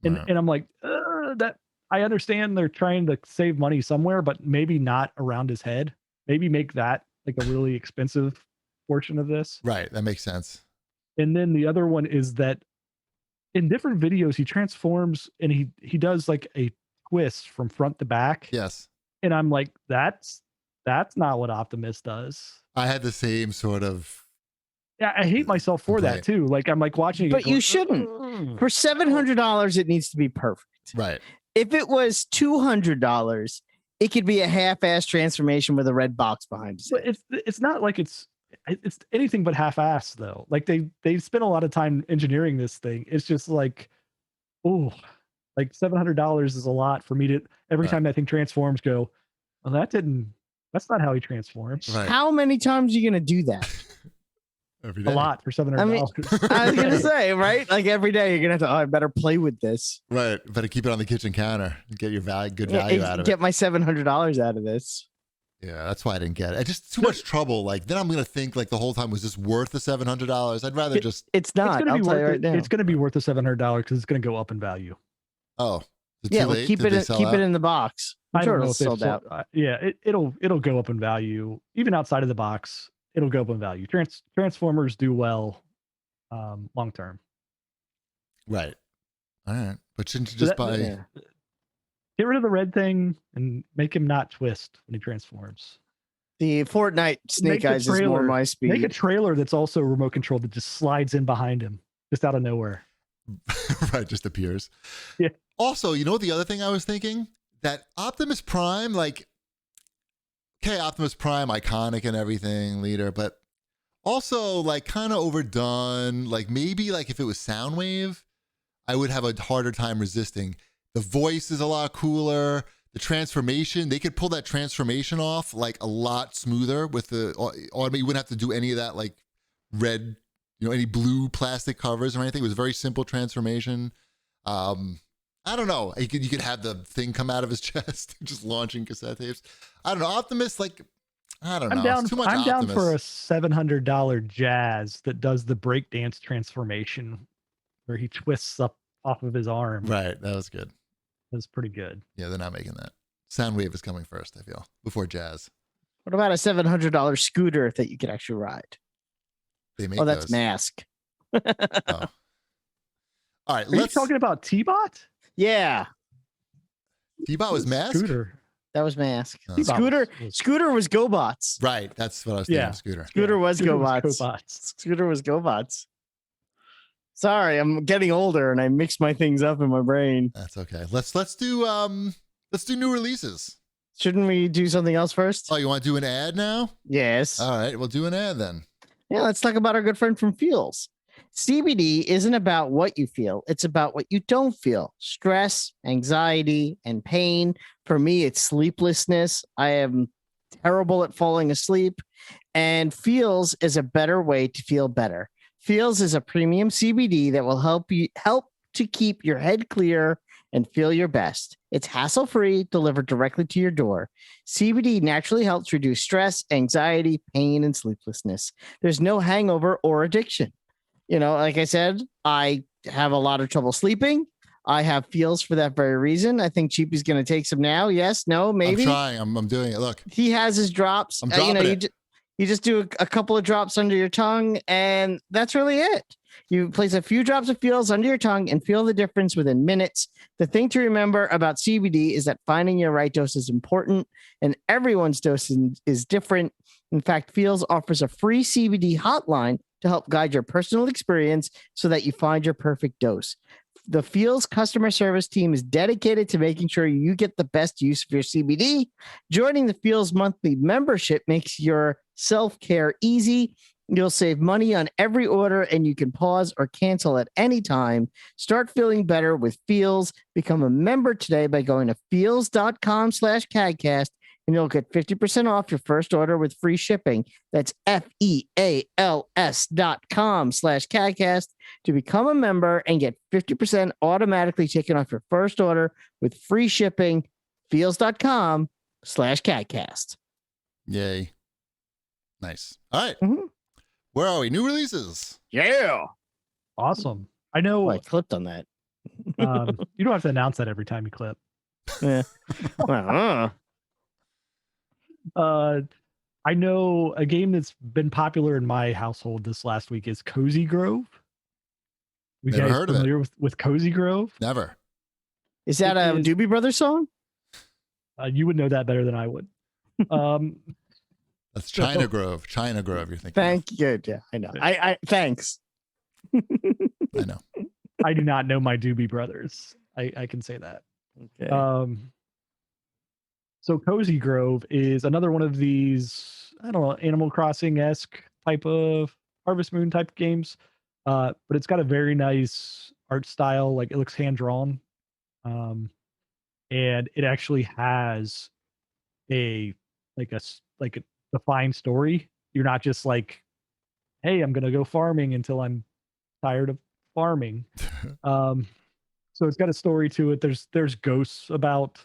and I'm like, that. I understand they're trying to save money somewhere, but maybe not around his head. Maybe make that like a really expensive portion of this. Right. That makes sense. And then the other one is that in different videos, he transforms and he does like a twist from front to back. Yes. And I'm like, that's not what Optimus does. I had the same sort of. Yeah, I hate myself for that too. Like I'm like watching it. But you shouldn't. For $700, it needs to be perfect. Right. If it was $200, it could be a half-ass transformation with a red box behind it. But it's not like it's anything but half-assed though. Like they spent a lot of time engineering this thing. It's just like, oh, like $700 is a lot for me to every time that thing transforms go, well, that's not how he transforms. Right. How many times are you gonna do that? Every day. A lot for $700. I mean, I was gonna say, right? Like every day you're gonna have to. Oh, I better play with this. Right. Better keep it on the kitchen counter and get your good value out of it. Get my $700 out of this. Yeah, that's why I didn't get it. It's just too much trouble. Like then I'm gonna think like the whole time was this worth the $700? I'd rather just. It's not. I'll tell you right now. It's gonna be worth the $700 because it's gonna go up in value. Oh. Yeah, well, keep it in the box. I'm sure it'll sold out. It'll go up in value even outside of the box. It'll go up in value. Transformers do well long term. Right. All right. But shouldn't you just buy Get rid of the red thing and make him not twist when he transforms. The Fortnite Snake Make the Eyes is more my speed. Make a trailer that's also remote controlled that just slides in behind him, just out of nowhere. Right, just appears. Yeah. Also, you know the other thing I was thinking? That Optimus Prime, like, okay, Optimus Prime, iconic and everything, leader, but also like kind of overdone. Like maybe like if it was Soundwave, I would have a harder time resisting. The voice is a lot cooler. The transformation, they could pull that transformation off like a lot smoother with the automate. You wouldn't have to do any of that like red, any blue plastic covers or anything. It was a very simple transformation. I don't know. You could have the thing come out of his chest, just launching cassette tapes. I don't know. Optimus, like, I don't know. It's too much I'm Optimus. down for a $700 Jazz that does the breakdance transformation where he twists up off of his arm. Right. That was good. That's pretty good. Yeah, they're not making that. Soundwave is coming first, I feel, before Jazz. What about a $700 scooter that you could actually ride? They make that's those. Mask. Oh. All right, Are you talking about T-Bot? Yeah. T-Bot was Mask? Scooter. That was Mask. Oh. Scooter was GoBots. Right, that's what I was thinking. Yeah. Scooter Was GoBots. Scooter was GoBots. Sorry, I'm getting older and I mix my things up in my brain. That's okay. Let's do new releases. Shouldn't we do something else first? Oh, you want to do an ad now? Yes. All right, we'll do an ad then. Yeah, let's talk about our good friend from Feels. CBD isn't about what you feel. It's about what you don't feel. Stress, anxiety, and pain. For me, it's sleeplessness. I am terrible at falling asleep. And Feels is a better way to feel better. Feels is a premium CBD that will help to keep your head clear and feel your best. It's hassle-free, delivered directly to your door. CBD naturally helps reduce stress, anxiety, pain, and sleeplessness. There's no hangover or addiction. Like I said, I have a lot of trouble sleeping. I have Feels for that very reason. I think Cheapy's going to take some now. Yes, no, maybe. I'm trying. I'm doing it. Look. He has his drops. I'm dropping it. You just do a couple of drops under your tongue, and that's really it. You place a few drops of Feels under your tongue and feel the difference within minutes. The thing to remember about CBD is that finding your right dose is important, and everyone's dose is different. In fact, Feels offers a free CBD hotline to help guide your personal experience so that you find your perfect dose. The Feels customer service team is dedicated to making sure you get the best use of your CBD. Joining the Feels monthly membership makes your self-care easy. You'll save money on every order, and you can pause or cancel at any time. Start feeling better with Feels. Become a member today by going to feels.com/CAGcast, and you'll get 50% off your first order with free shipping. That's FEALS.com/CAGcast to become a member and get 50% automatically taken off your first order with free shipping. Feels.com/CAGcast. Yay. Nice. All right. Mm-hmm. Where are we? New releases. Yeah. Awesome. I know. I clipped on that. You don't have to announce that every time you clip. Yeah. I know a game that's been popular in my household this last week is Cozy Grove. You Never guys heard of it. familiar with Cozy Grove? Never. Is that a Doobie Brothers song? You would know that better than I would. That's China Grove. China Grove, you're thinking. Thank you. Yeah, I know. I thanks. I know. I do not know my Doobie Brothers. I can say that. Okay. So Cozy Grove is another one of these, I don't know, Animal Crossing-esque type of Harvest Moon type games. But it's got a very nice art style. Like it looks hand-drawn. And it actually has a defined story. You're not just like, hey, I'm gonna go farming until I'm tired of farming. So it's got a story to it. There's ghosts about.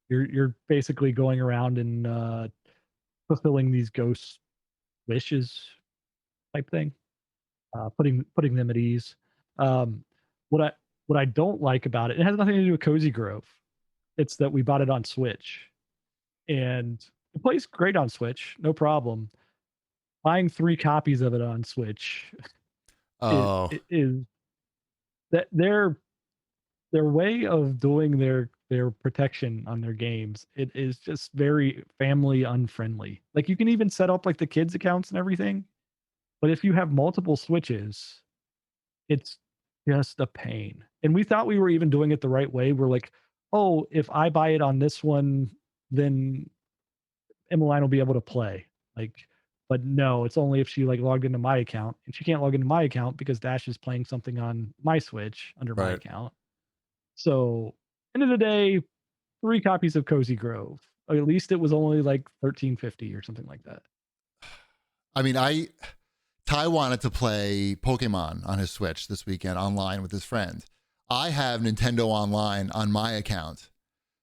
You're basically going around and fulfilling these ghosts' wishes type thing. Putting them at ease. What I don't like about it has nothing to do with Cozy Grove. It's that we bought it on Switch, and it plays great on Switch, no problem. Buying 3 copies of it on Switch is that the their way of doing their protection on their games, it is just very family unfriendly. Like you can even set up like the kids accounts and everything, but if you have multiple Switches, it's just a pain. And we thought we were even doing it the right way. We're like, oh, if I buy it on this one, then Emmeline will be able to play. Like, but no, it's only if she like logged into my account, and she can't log into my account because Dash is playing something on my Switch under my Right. account. So, end of the day, 3 copies of Cozy Grove. At least it was only like $13.50 or something like that. I mean, Ty wanted to play Pokemon on his Switch this weekend online with his friend. I have Nintendo Online on my account.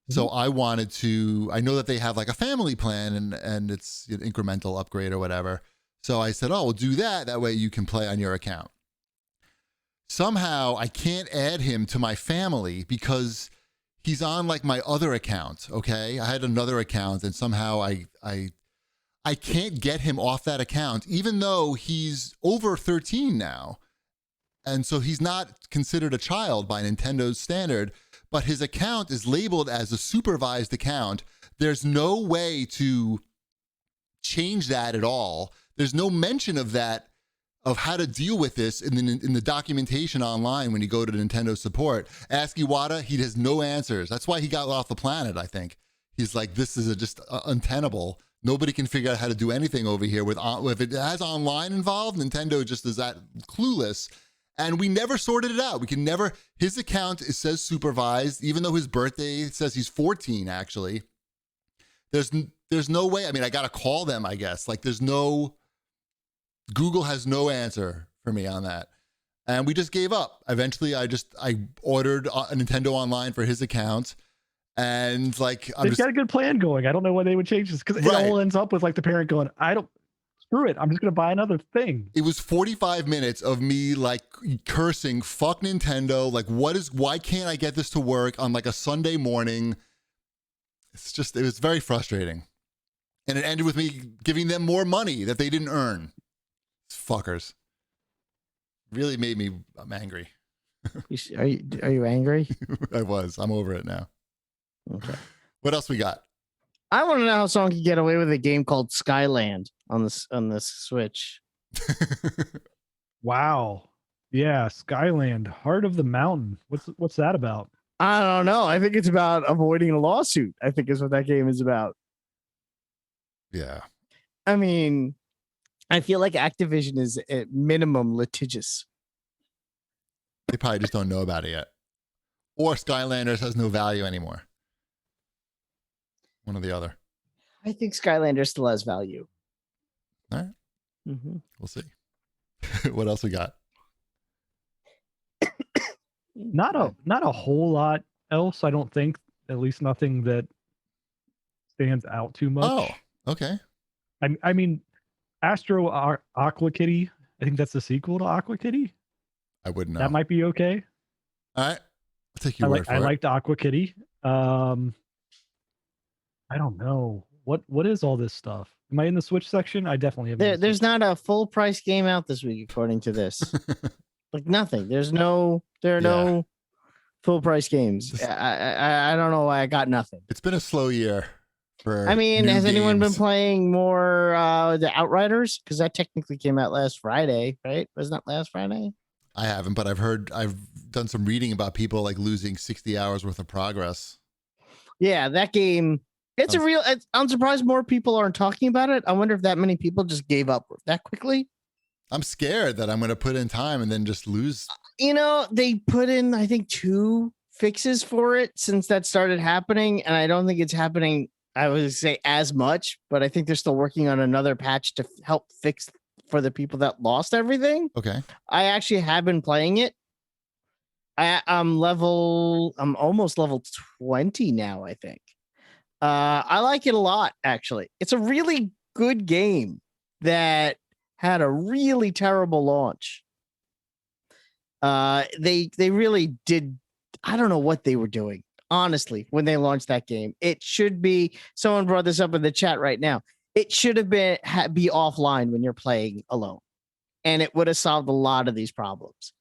So I wanted to, I know that they have like a family plan and it's an incremental upgrade or whatever. So I said, oh, we'll do that. That way you can play on your account. Somehow I can't add him to my family because he's on like my other account. Okay. I had another account and somehow I can't get him off that account, even though he's over 13 now. And so he's not considered a child by Nintendo's standard, but his account is labeled as a supervised account. There's no way to change that at all. There's no mention of that, of how to deal with this in the documentation online when you go to Nintendo support. Ask Iwata, he has no answers. That's why he got off the planet, I think. He's like, this is just untenable. Nobody can figure out how to do anything over here. If it has online involved, Nintendo just is that clueless. And we never sorted it out. We can never, his account, it says supervised, even though his birthday says he's 14, actually. There's no way. I mean, I got to call them, I guess. Like Google has no answer for me on that. And we just gave up. Eventually, I ordered a Nintendo Online for his account. And like, They've got a good plan going. I don't know why they would change this because it all ends up with like the parent going, screw it, I'm just going to buy another thing. It was 45 minutes of me like cursing, fuck Nintendo. Like, why can't I get this to work on like a Sunday morning? It was very frustrating. And it ended with me giving them more money that they didn't earn. Fuckers. Really made me angry. Are you angry? I was. I'm over it now. Okay. What else we got? I want to know how someone can get away with a game called Skyland on this Switch. Wow. Yeah, Skyland, Heart of the Mountain. What's that about? I don't know. I think it's about avoiding a lawsuit. I think is what that game is about. Yeah. I mean, I feel like Activision is at minimum litigious. They probably just don't know about it yet. Or Skylanders has no value anymore. One or the other. I think Skylander still has value. All right. Mm-hmm. We'll see. What else we got? Not a whole lot else, I don't think. At least nothing that stands out too much. Oh, okay. I mean, Astro Aqua Kitty. I think that's the sequel to Aqua Kitty. I wouldn't know. That might be okay. All right. I'll take your word for it. I liked Aqua Kitty. I don't know. What is all this stuff? Am I in the Switch section? I definitely have. There's not a full price game out this week, according to this. Like nothing. There are no full price games. I don't know why I got nothing. It's been a slow year. I mean, has anyone been playing more the Outriders? Because that technically came out last Friday, right? Wasn't that last Friday? I haven't, but I've done some reading about people like losing 60 hours worth of progress. Yeah, that game. I'm surprised more people aren't talking about it. I wonder if that many people just gave up that quickly. I'm scared that I'm going to put in time and then just lose. They put in, I think, 2 fixes for it since that started happening. And I don't think it's happening, I would say, as much. But I think they're still working on another patch to help fix for the people that lost everything. Okay. I actually have been playing it. I'm almost level 20 now, I think. I like it a lot, actually. It's a really good game that had a really terrible launch. They really did. I don't know what they were doing, honestly, when they launched that game. It should be, someone brought this up in the chat right now. It should have been be offline when you're playing alone. And it would have solved a lot of these problems.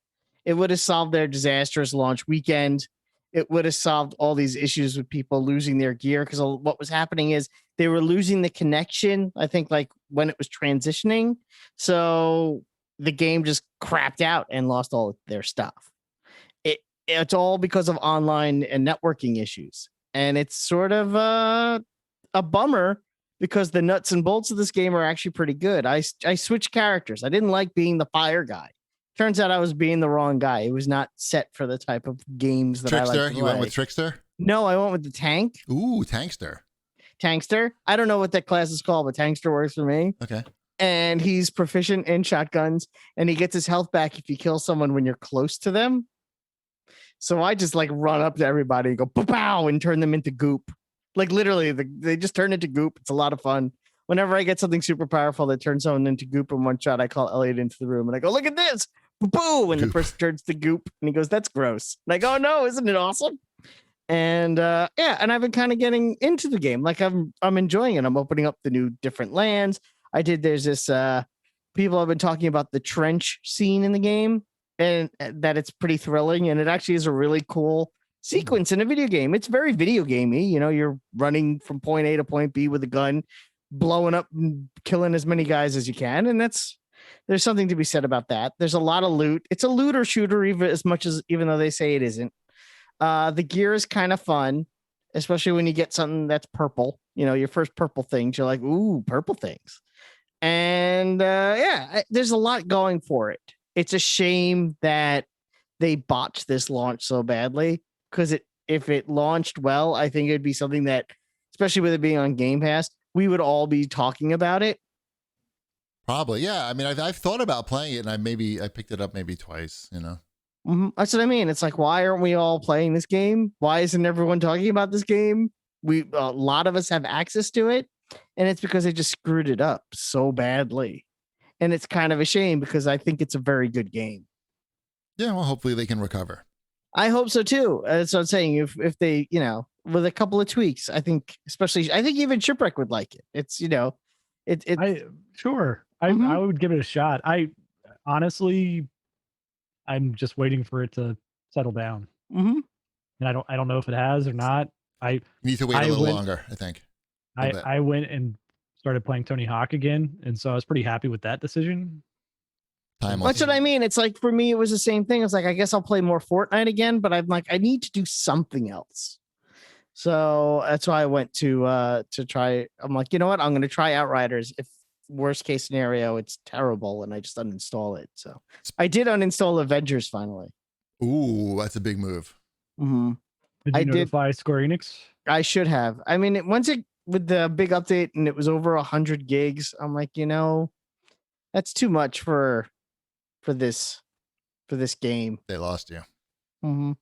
It would have solved their disastrous launch weekend. it would have solved all these issues with people losing their gear. Because what was happening is they were losing the connection, I think, like when it was transitioning. So the game just crapped out and lost all their stuff. It's all because of online and networking issues. And it's sort of a bummer because the nuts and bolts of this game are actually pretty good. I switched characters. I didn't like being the fire guy. Turns out I was being the wrong guy. It was not set for the type of games that Trickster? I like to You play. went with Trickster? No, I went with the tank. Ooh, Tankster. Tankster. I don't know what that class is called, but Tankster works for me. Okay. And he's proficient in shotguns, and he gets his health back if you kill someone when you're close to them. So I just like run up to everybody and go pow and turn them into goop. Like literally, they just turn into goop. It's a lot of fun. Whenever I get something super powerful that turns someone into goop in one shot, I call Elliot into the room and I go, "Look at this!" Boo! And the person turns to goop, and he goes, "That's gross." And I go, "No, isn't it awesome?" And yeah, and I've been kind of getting into the game. Like I'm enjoying it. I'm opening up the new different lands. There's this people have been talking about the trench scene in the game, and that it's pretty thrilling, and it actually is a really cool sequence in a video game. It's very video gamey. You know, you're running from point A to point B with a gun, blowing up and killing as many guys as you can, and there's something to be said about that. There's a lot of loot. It's a looter shooter, even though they say it isn't. The gear is kind of fun, especially when you get something that's purple. You know, your first purple things, you're like, ooh, purple things. And there's a lot going for it. It's a shame that they botched this launch so badly, because if it launched well, I think it'd be something that, especially with it being on Game Pass, we would all be talking about it. Probably, yeah. I mean, I've thought about playing it, and I picked it up maybe twice. You know, That's what I mean. It's like, why aren't we all playing this game? Why isn't everyone talking about this game? A lot of us have access to it, and it's because they just screwed it up so badly. And it's kind of a shame because I think it's a very good game. Yeah, well, hopefully they can recover. I hope so too. That's what I'm saying. If they, with a couple of tweaks, I think even Shipwreck would like it. It's, Sure. I would give it a shot. Honestly, I'm just waiting for it to settle down. Mm-hmm. And I don't know if it has or not. You need to wait a little longer, I think. I went and started playing Tony Hawk again, and so I was pretty happy with that decision. That's what I mean. It's like, for me, it was the same thing. It's like, I guess I'll play more Fortnite again, but I'm like, I need to do something else. So that's why I went to try. I'm like, you know what? I'm going to try Outriders. If worst case scenario, it's terrible, and I just uninstall it. So I did uninstall Avengers finally. Ooh, that's a big move. Mm-hmm. Did you notify Square Enix? I should have. I mean, with the big update and it was over 100 gigs, I'm like, that's too much for this game. They lost you. Mm-hmm.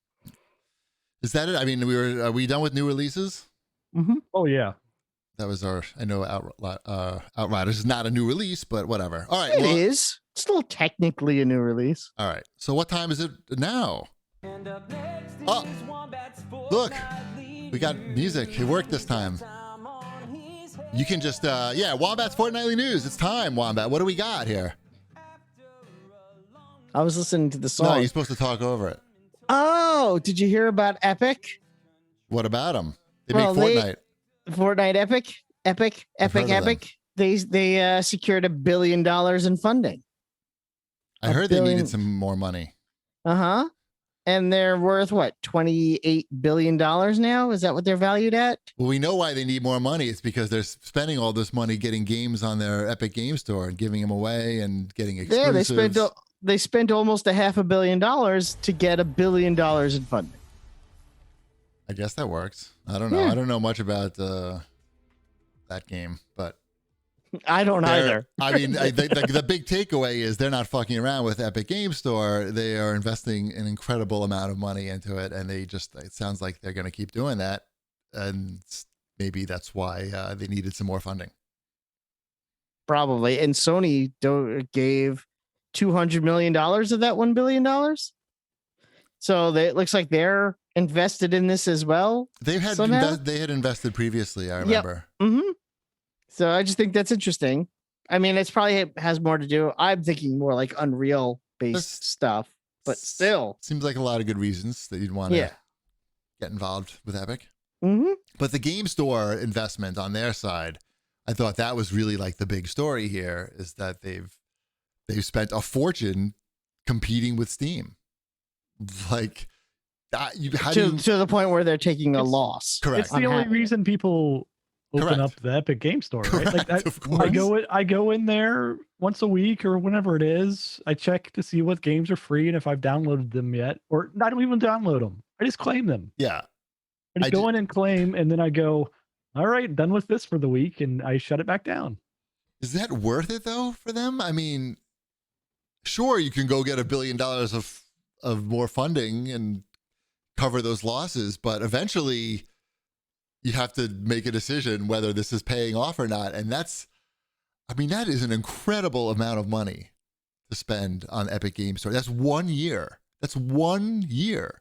Is that it? I mean, are we done with new releases? Mm-hmm. Oh yeah. That was Outriders is not a new release, but whatever. All right. It is. It's still technically a new release. All right. So what time is it now? Oh, look. We got music. It worked this time. You can just, Wombat's Fortnightly News. It's time, Wombat. What do we got here? I was listening to the song. No, you're supposed to talk over it. Oh, did you hear about Epic? What about them? They make Fortnite. Fortnite Epic. They secured $1 billion in funding. I heard they needed some more money. Uh-huh. And they're worth what, $28 billion now? Is that what they're valued at? Well, we know why they need more money. It's because they're spending all this money getting games on their Epic Game Store and giving them away and getting exclusives. Yeah, they spent almost $500 million to get $1 billion in funding. I guess that works. I don't know. Yeah. I don't know much about that game, but I don't either. I mean, the big takeaway is they're not fucking around with Epic Game Store. They are investing an incredible amount of money into it, and it sounds like they're going to keep doing that. And maybe that's why they needed some more funding. Probably. And Sony gave $200 million of that $1 billion. So it looks like they're invested in this as well. They had invested previously, I remember. Yep. Mm-hmm. So I just think that's interesting. I mean, it's probably has more to do. I'm thinking more like Unreal based stuff, but still seems like a lot of good reasons that you'd want to get involved with Epic. Mm-hmm. But the game store investment on their side, I thought that was really like the big story here, is that they've spent a fortune competing with Steam. Like that, to the point where they're taking a loss. Correct. It's the only reason people open up the Epic Game Store, right? Correct, Like I go in there once a week or whenever it is. I check to see what games are free and if I've downloaded them yet, or I don't even download them. I just claim them. Yeah. I just go in and claim, and then I go, all right, done with this for the week, and I shut it back down. Is that worth it though for them? I mean, sure, you can go get $1 billion of more funding and cover those losses, but eventually you have to make a decision whether this is paying off or not. And that is an incredible amount of money to spend on Epic Game Store. That's 1 year. That's 1 year.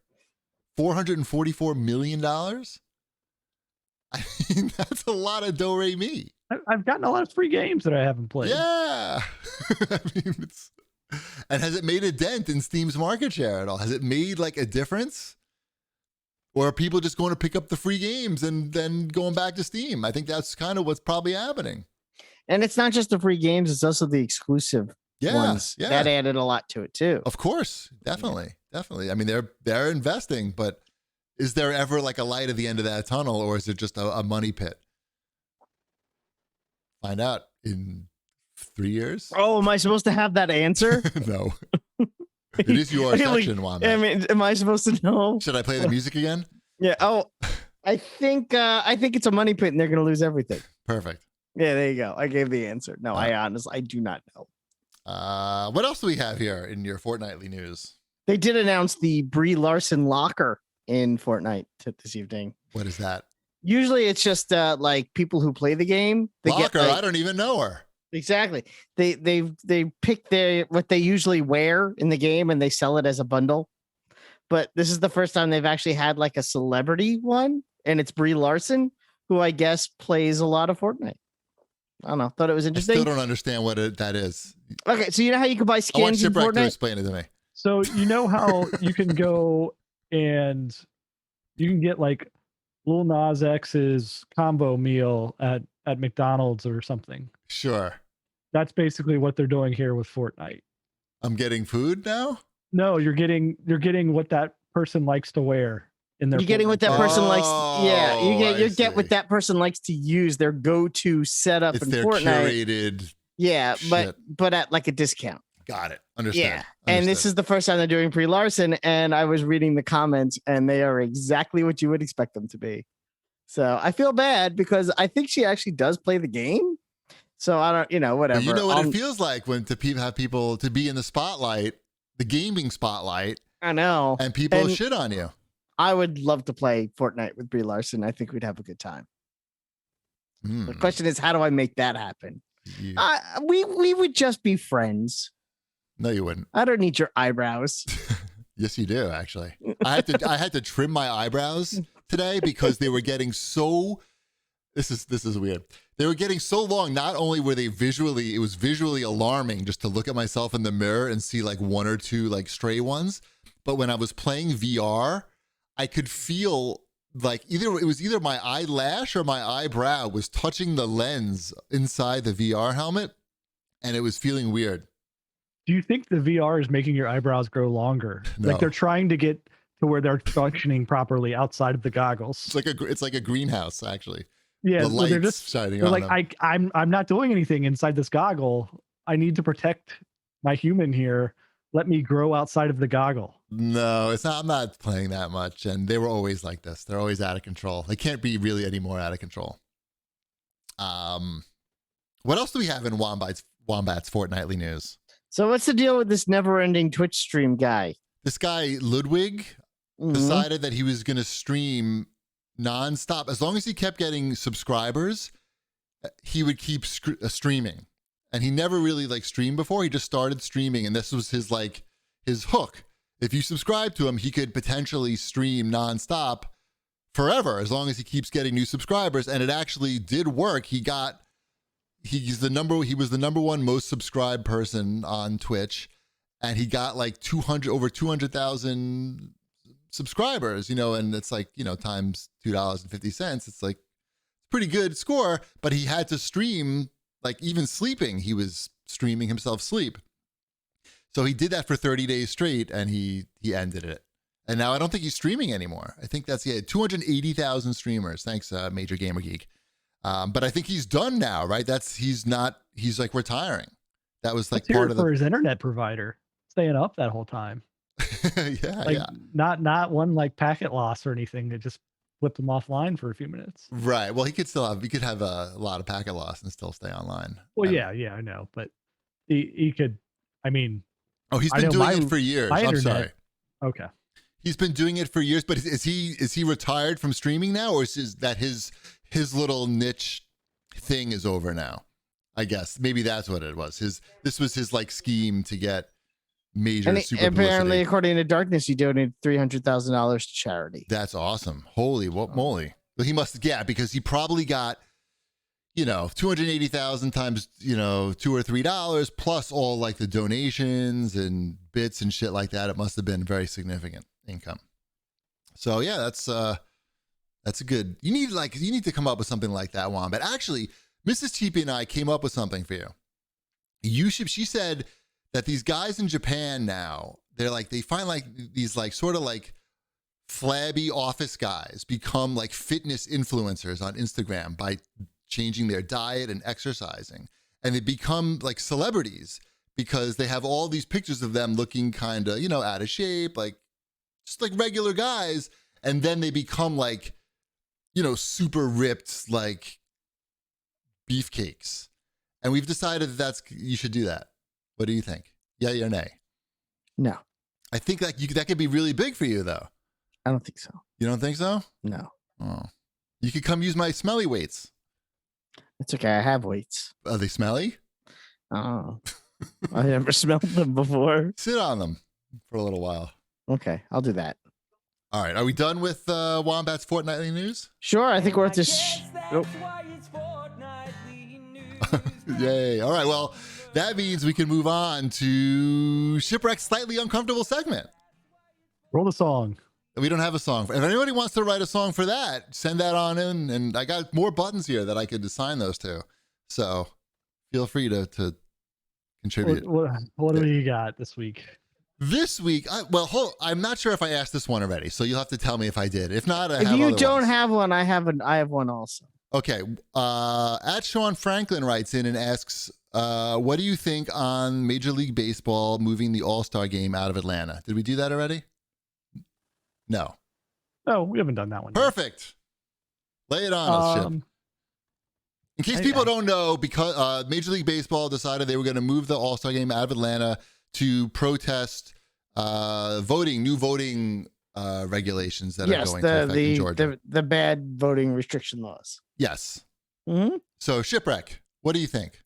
$444 million. I mean, that's a lot of do-re-mi. I've gotten a lot of free games that I haven't played. Yeah. I mean, and has it made a dent in Steam's market share at all? Has it made like a difference? Or are people just going to pick up the free games and then going back to Steam? I think that's kind of what's probably happening. And it's not just the free games, it's also the exclusive ones. Yeah. That added a lot to it too. Of course. Definitely. I mean, they're investing, but is there ever like a light at the end of that tunnel, or is it just a money pit? Find out in 3 years. Oh, am I supposed to have that answer? No. It is your section, Wombat. I mean, am I supposed to know? Should I play the music again? Yeah. Oh, I think it's a money pit and they're going to lose everything. Perfect. Yeah, there you go. I gave the answer. No, I do not know. What else do we have here in your fortnightly news? They did announce the Brie Larson locker in Fortnite this evening. What is that? Usually it's just like people who play the game. They Locker? get, I don't even know her. Exactly. They pick what they usually wear in the game and they sell it as a bundle. But this is the first time they've actually had like a celebrity one, and it's Brie Larson, who I guess plays a lot of Fortnite. I don't know. Thought it was interesting. I still don't understand what that is. Okay, so you know how you can buy skins I want in Shipwreck to Fortnite? explain it to me. So you know how you can go and you can get like Lil Nas X's combo meal at McDonald's or something. Sure. That's basically what they're doing here with Fortnite. I'm getting food now? No, you're getting what that person likes to wear in their. You're getting what that person likes. Yeah, you get see. what that person likes to use, their go-to setup It's in their Fortnite. curated. Yeah, shit. but at like a discount. Got it. Understood. Yeah, and this is the first time they're doing Brie Larson, and I was reading the comments, and they are exactly what you would expect them to be. So I feel bad because I think she actually does play the game. So I don't, whatever. But you know what it feels like when have people to be in the spotlight, the gaming spotlight. I know. And people shit on you. I would love to play Fortnite with Brie Larson. I think we'd have a good time. The question is, how do I make that happen? We would just be friends. No, you wouldn't. I don't need your eyebrows. Yes, you do, actually. I had to trim my eyebrows today because they were getting so. This is weird. They were getting so long. Not only were it was visually alarming just to look at myself in the mirror and see like one or two like stray ones. But when I was playing VR, I could feel like it was either my eyelash or my eyebrow was touching the lens inside the VR helmet, and it was feeling weird. Do you think the VR is making your eyebrows grow longer? No. Like they're trying to get to where they're functioning properly outside of the goggles. It's like a greenhouse, actually. Yeah, the lights they're just shining they're on like, them. I'm not doing anything inside this goggle. I need to protect my human here. Let me grow outside of the goggle. No, it's not. I'm not playing that much, and they were always like this. They're always out of control. They can't be really any more out of control. What else do we have in Wombat's fortnightly news? So what's the deal with this never-ending Twitch stream guy? This guy Ludwig decided that he was going to stream nonstop. As long as he kept getting subscribers, he would keep streaming. And he never really like streamed before. He just started streaming, and this was his hook. If you subscribe to him, he could potentially stream nonstop forever as long as he keeps getting new subscribers. And it actually did work. He was the number one most subscribed person on Twitch, and he got like over 200,000 subscribers, and it's like, times $2.50. It's like pretty good score, but he had to stream, like even sleeping, he was streaming himself sleep. So he did that for 30 days straight and he ended it. And now I don't think he's streaming anymore. I think that's 280,000 streamers. Thanks, Major Gamer Geek. But I think he's done now, right? He's like retiring. That was like part of for his internet provider staying up that whole time. yeah. Not one like packet loss or anything that just flipped him offline for a few minutes. Right. Well, he could have a lot of packet loss and still stay online. Well, yeah, I know, but he could. I mean, he's been doing it for years. I'm sorry. Okay. He's been doing it for years, but is he retired from streaming now, or is that his little niche thing is over now? I guess maybe that's what it was. This was his like scheme to get major super apparently, publicity. according to Darkness, he donated $300,000 to charity. That's awesome. Holy what moly! But he must, because he probably got 280,000 times $2 or $3 plus all like the donations and bits and shit like that. It must have been very significant income. So yeah, that's a good. You need to come up with something like that, Juan. But actually, Mrs. TP and I came up with something for you. She said that these guys in Japan now, they find like these like sort of like flabby office guys become like fitness influencers on Instagram by changing their diet and exercising, and they become like celebrities because they have all these pictures of them looking kind of out of shape, like just like regular guys, and then they become like super ripped like beefcakes. And we've decided that you should do that. What do you think? Yeah or nay? No. I think that could be really big for you, though. I don't think so. You don't think so? No. Oh. You could come use my smelly weights. It's okay. I have weights. Are they smelly? Oh. I never smelled them before. Sit on them for a little while. Okay. I'll do that. All right. Are we done with Wombat's Fortnightly News? Sure. I think we're at this. Yay. All right. Well, that means we can move on to Shipwreck's Slightly Uncomfortable segment. Roll the song. We don't have a song. If anybody wants to write a song for that, send that on in. And I got more buttons here that I could assign those to. So feel free to contribute. What do you got this week? This week, I'm not sure if I asked this one already, so you'll have to tell me if I did. If not, if you don't have one, I have one also. Okay. At Sean Franklin writes in and asks, what do you think on Major League Baseball moving the All-Star game out of Atlanta? Did we do that already? No. No, we haven't done that one. Perfect. Lay it on us, Chip. In case people don't know, because Major League Baseball decided they were going to move the All-Star game out of Atlanta to protest new voting regulations that are going to affect in Georgia. The bad voting restriction laws. Yes. Mm-hmm. So, Shipwreck, what do you think?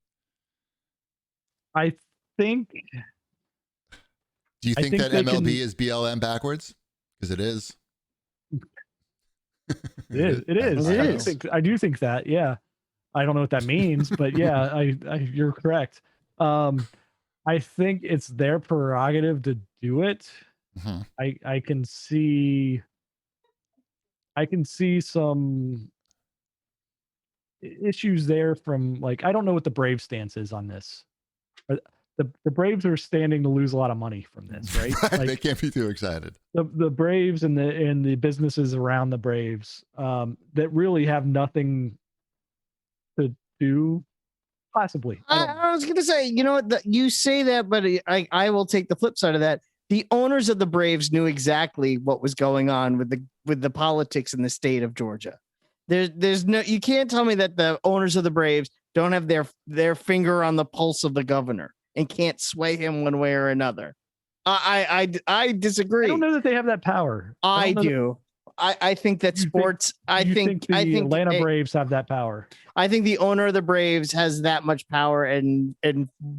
I think. Do you think that MLB is BLM backwards? Because it is. It is. I do think that. Yeah. I don't know what that means, but yeah, you're correct. I think it's their prerogative to do it. Mm-hmm. I can see some issues there from like, I don't know what the Braves stance is on this. The Braves are standing to lose a lot of money from this, right? Like, they can't be too excited. The Braves and the businesses around the Braves that really have nothing to do. Possibly. I was going to say, you know what? You say that, but I will take the flip side of that. The owners of the Braves knew exactly what was going on with the politics in the state of Georgia. There's no, you can't tell me that the owners of the Braves don't have their finger on the pulse of the governor and can't sway him one way or another. I disagree. I don't know that they have that power. I do. I think that sports. I think the Atlanta Braves have that power. I think the owner of the Braves has that much power in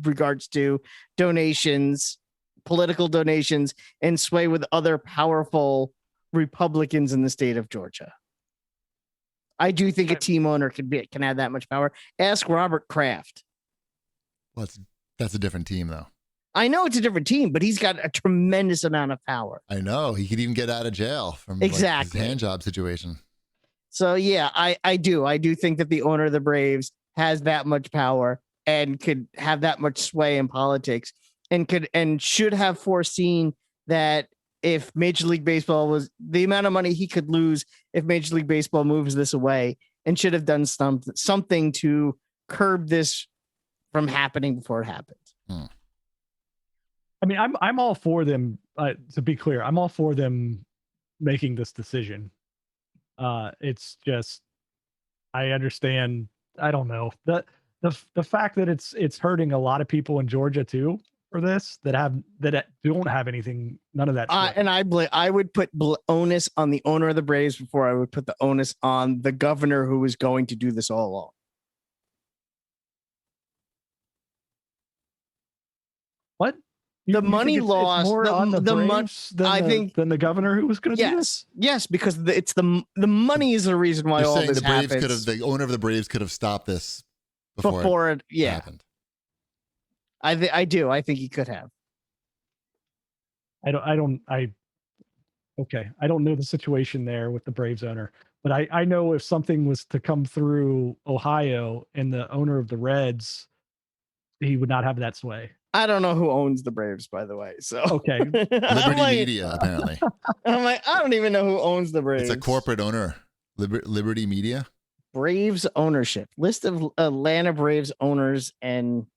regards to donations, political donations, and sway with other powerful Republicans in the state of Georgia. I do think a team owner can have that much power. Ask Robert Kraft. Well, that's a different team, though. I know it's a different team, but he's got a tremendous amount of power. I know. He could even get out of jail from Exactly. his hand job situation. So yeah, I do think that the owner of the Braves has that much power and could have that much sway in politics and should have foreseen that if Major League Baseball was the amount of money he could lose if Major League Baseball moves this away, and should have done something to curb this from happening before it happens. I mean, I'm all for them. To be clear, I'm all for them making this decision. It's just, I understand. I don't know the fact that it's hurting a lot of people in Georgia too for this that don't have anything, none of that. And I would put onus on the owner of the Braves before I would put the onus on the governor who was going to do this all along. What? The money loss, more on the Braves than the governor who was going to do this. Yes, because it's the money is the reason why all this happens. The owner of the Braves could have stopped this before it yeah. happened. I do. I think he could have. I don't know the situation there with the Braves owner, but I know if something was to come through Ohio and the owner of the Reds, he would not have that sway. I don't know who owns the Braves, by the way. So okay, Liberty Media apparently. I'm like, I don't even know who owns the Braves. It's a corporate owner, Liberty Media. Braves ownership list of Atlanta Braves owners and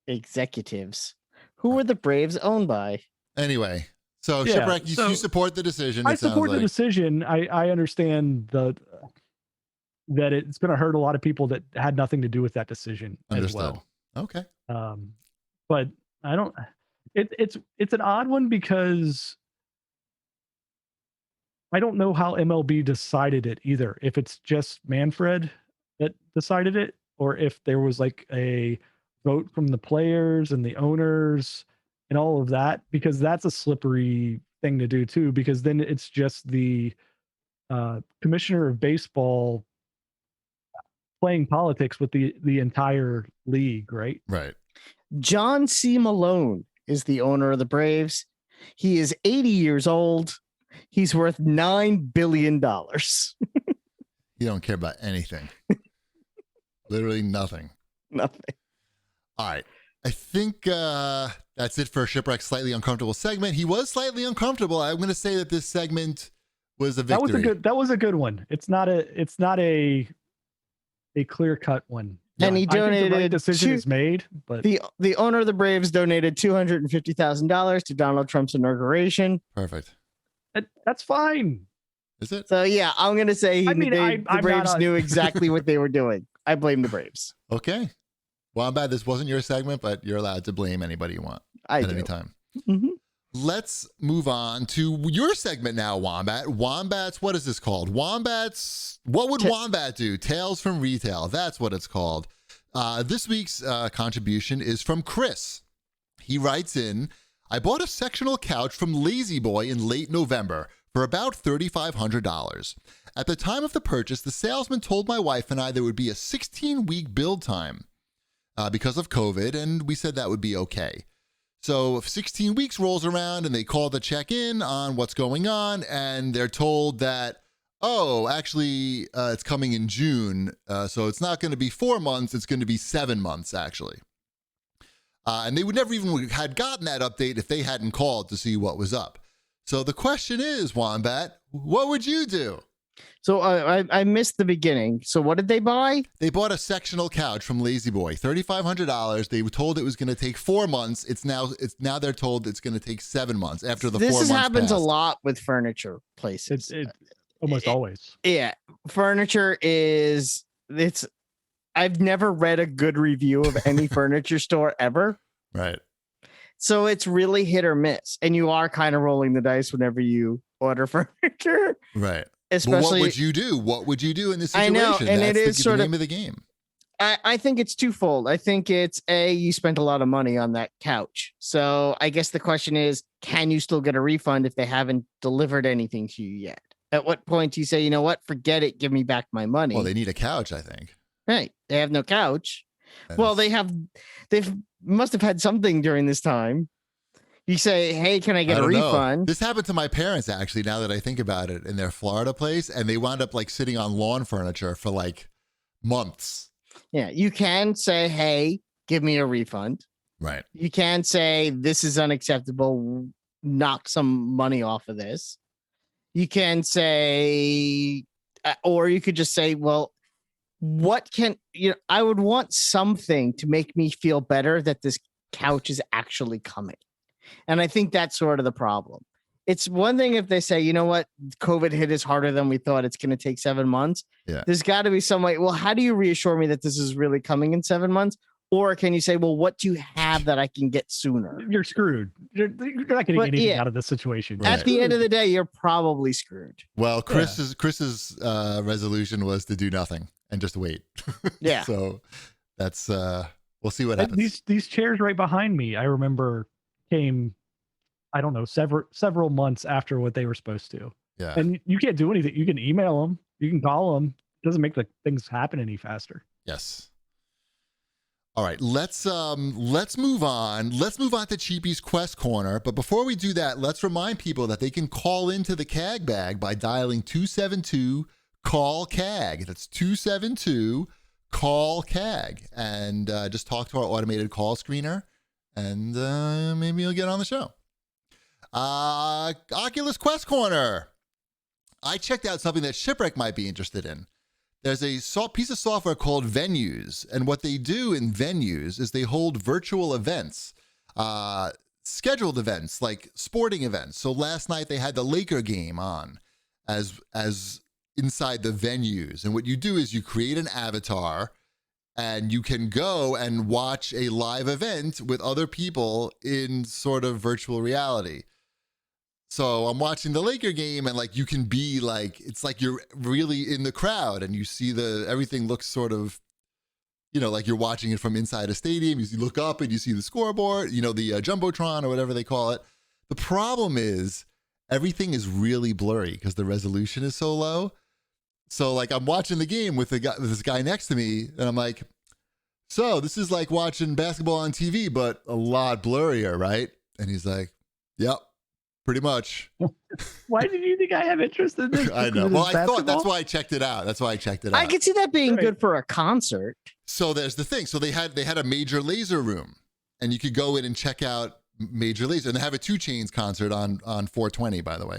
executives. Who are the Braves owned by? Anyway, so Shipwreck, you support the decision. I support the decision. I understand that it's going to hurt a lot of people that had nothing to do with that decision as well. Okay. But I don't. It's an odd one because I don't know how MLB decided it either. If it's just Manfred that decided it, or if there was like a vote from the players and the owners and all of that, because that's a slippery thing to do too, because then it's just the commissioner of baseball playing politics with the entire league, right? Right. John C. Malone is the owner of the Braves. He is 80 years old. He's worth $9 billion. You don't care about anything. Literally nothing. Nothing. All right. I think that's it for Shipwreck's Slightly Uncomfortable segment. He was slightly uncomfortable. I'm going to say that this segment was a victory. That was a good one. It's not a clear cut one. And he donated. The right decision is made, but the owner of the Braves donated $250,000 to Donald Trump's inauguration. Perfect. That's fine. Is it? So yeah, I'm gonna say the Braves knew exactly what they were doing. I blame the Braves. Okay. Wombat, this wasn't your segment, but you're allowed to blame anybody you want at any time. Mm-hmm. Let's move on to your segment now, Wombat. Wombats, what is this called? Wombats, what would Wombat do? Tales from Retail. That's what it's called. This week's contribution is from Chris. He writes in, I bought a sectional couch from Lazy Boy in late November for about $3,500. At the time of the purchase, the salesman told my wife and I there would be a 16-week build time because of COVID, and we said that would be okay. So if 16 weeks rolls around and they call to check in on what's going on, and they're told that, oh, actually, it's coming in June, so it's not going to be 4 months, it's going to be 7 months, actually. And they would never even had gotten that update if they hadn't called to see what was up. So the question is, Wombat, what would you do? So I missed the beginning. So what did they buy? They bought a sectional couch from Lazy Boy, $3,500. They were told it was going to take 4 months. It's now they're told it's going to take 7 months after the 4 months. This happens passed. a lot with furniture places. It's almost always. Yeah, furniture is I've never read a good review of any furniture store ever. Right. So it's really hit or miss, and you are kind of rolling the dice whenever you order furniture. Right. Especially, but what would you do? What would you do in this situation? I know, and that's it is the name of the game. I think it's twofold. I think it's you spent a lot of money on that couch. So I guess the question is, can you still get a refund if they haven't delivered anything to you yet? At what point do you say, you know what, forget it, give me back my money? Well, they need a couch, I think. Right. They have no couch. Well, they've must have had something during this time. You say, hey, can I get a refund? This happened to my parents, actually, now that I think about it, in their Florida place. And they wound up like sitting on lawn furniture for like months. Yeah, you can say, hey, give me a refund. Right. You can say, this is unacceptable. Knock some money off of this. You can say, or you could just say, well, I would want something to make me feel better that this couch is actually coming. And I think that's sort of the problem. It's one thing if they say, you know what, COVID hit us harder than we thought. It's going to take 7 months. Yeah. There's got to be some way. Well, how do you reassure me that this is really coming in 7 months? Or can you say, well, what do you have that I can get sooner? You're screwed. You're not getting anything out of this situation. Right. At the end of the day, you're probably screwed. Well, Chris's resolution was to do nothing and just wait. Yeah. So that's we'll see what happens. These chairs right behind me, I remember came, I don't know, several months after what they were supposed to. Yeah. And you can't do anything. You can email them, you can call them. It doesn't make the things happen any faster. Yes. All right, let's move on. Let's move on to Cheapy's Quest Corner. But before we do that, let's remind people that they can call into the CAG bag by dialing 272-CALL-CAG. That's 272-CALL-CAG. And just talk to our automated call screener, and maybe you'll get on the show. Oculus Quest Corner. I checked out something that Shipwreck might be interested in. There's a piece of software called Venues, and what they do in Venues is they hold virtual events, scheduled events like sporting events. So last night they had the Laker game on as inside the Venues, and what you do is you create an avatar, and you can go and watch a live event with other people in sort of virtual reality. So I'm watching the Laker game, and like you can be like, it's like you're really in the crowd, and you see everything looks sort of, like you're watching it from inside a stadium. You look up and you see the scoreboard, the Jumbotron or whatever they call it. The problem is everything is really blurry because the resolution is so low. So like I'm watching the game with this guy next to me, and I'm like, so this is like watching basketball on TV, but a lot blurrier, right? And he's like, yep. Pretty much. Why did you think I have interest in this? I know. Well, I thought that's why I checked it out. I could see that being good for a concert. So there's the thing. So they had a Major Lazer room, and you could go in and check out Major Lazer. And they have a 2 Chainz concert on 420, by the way.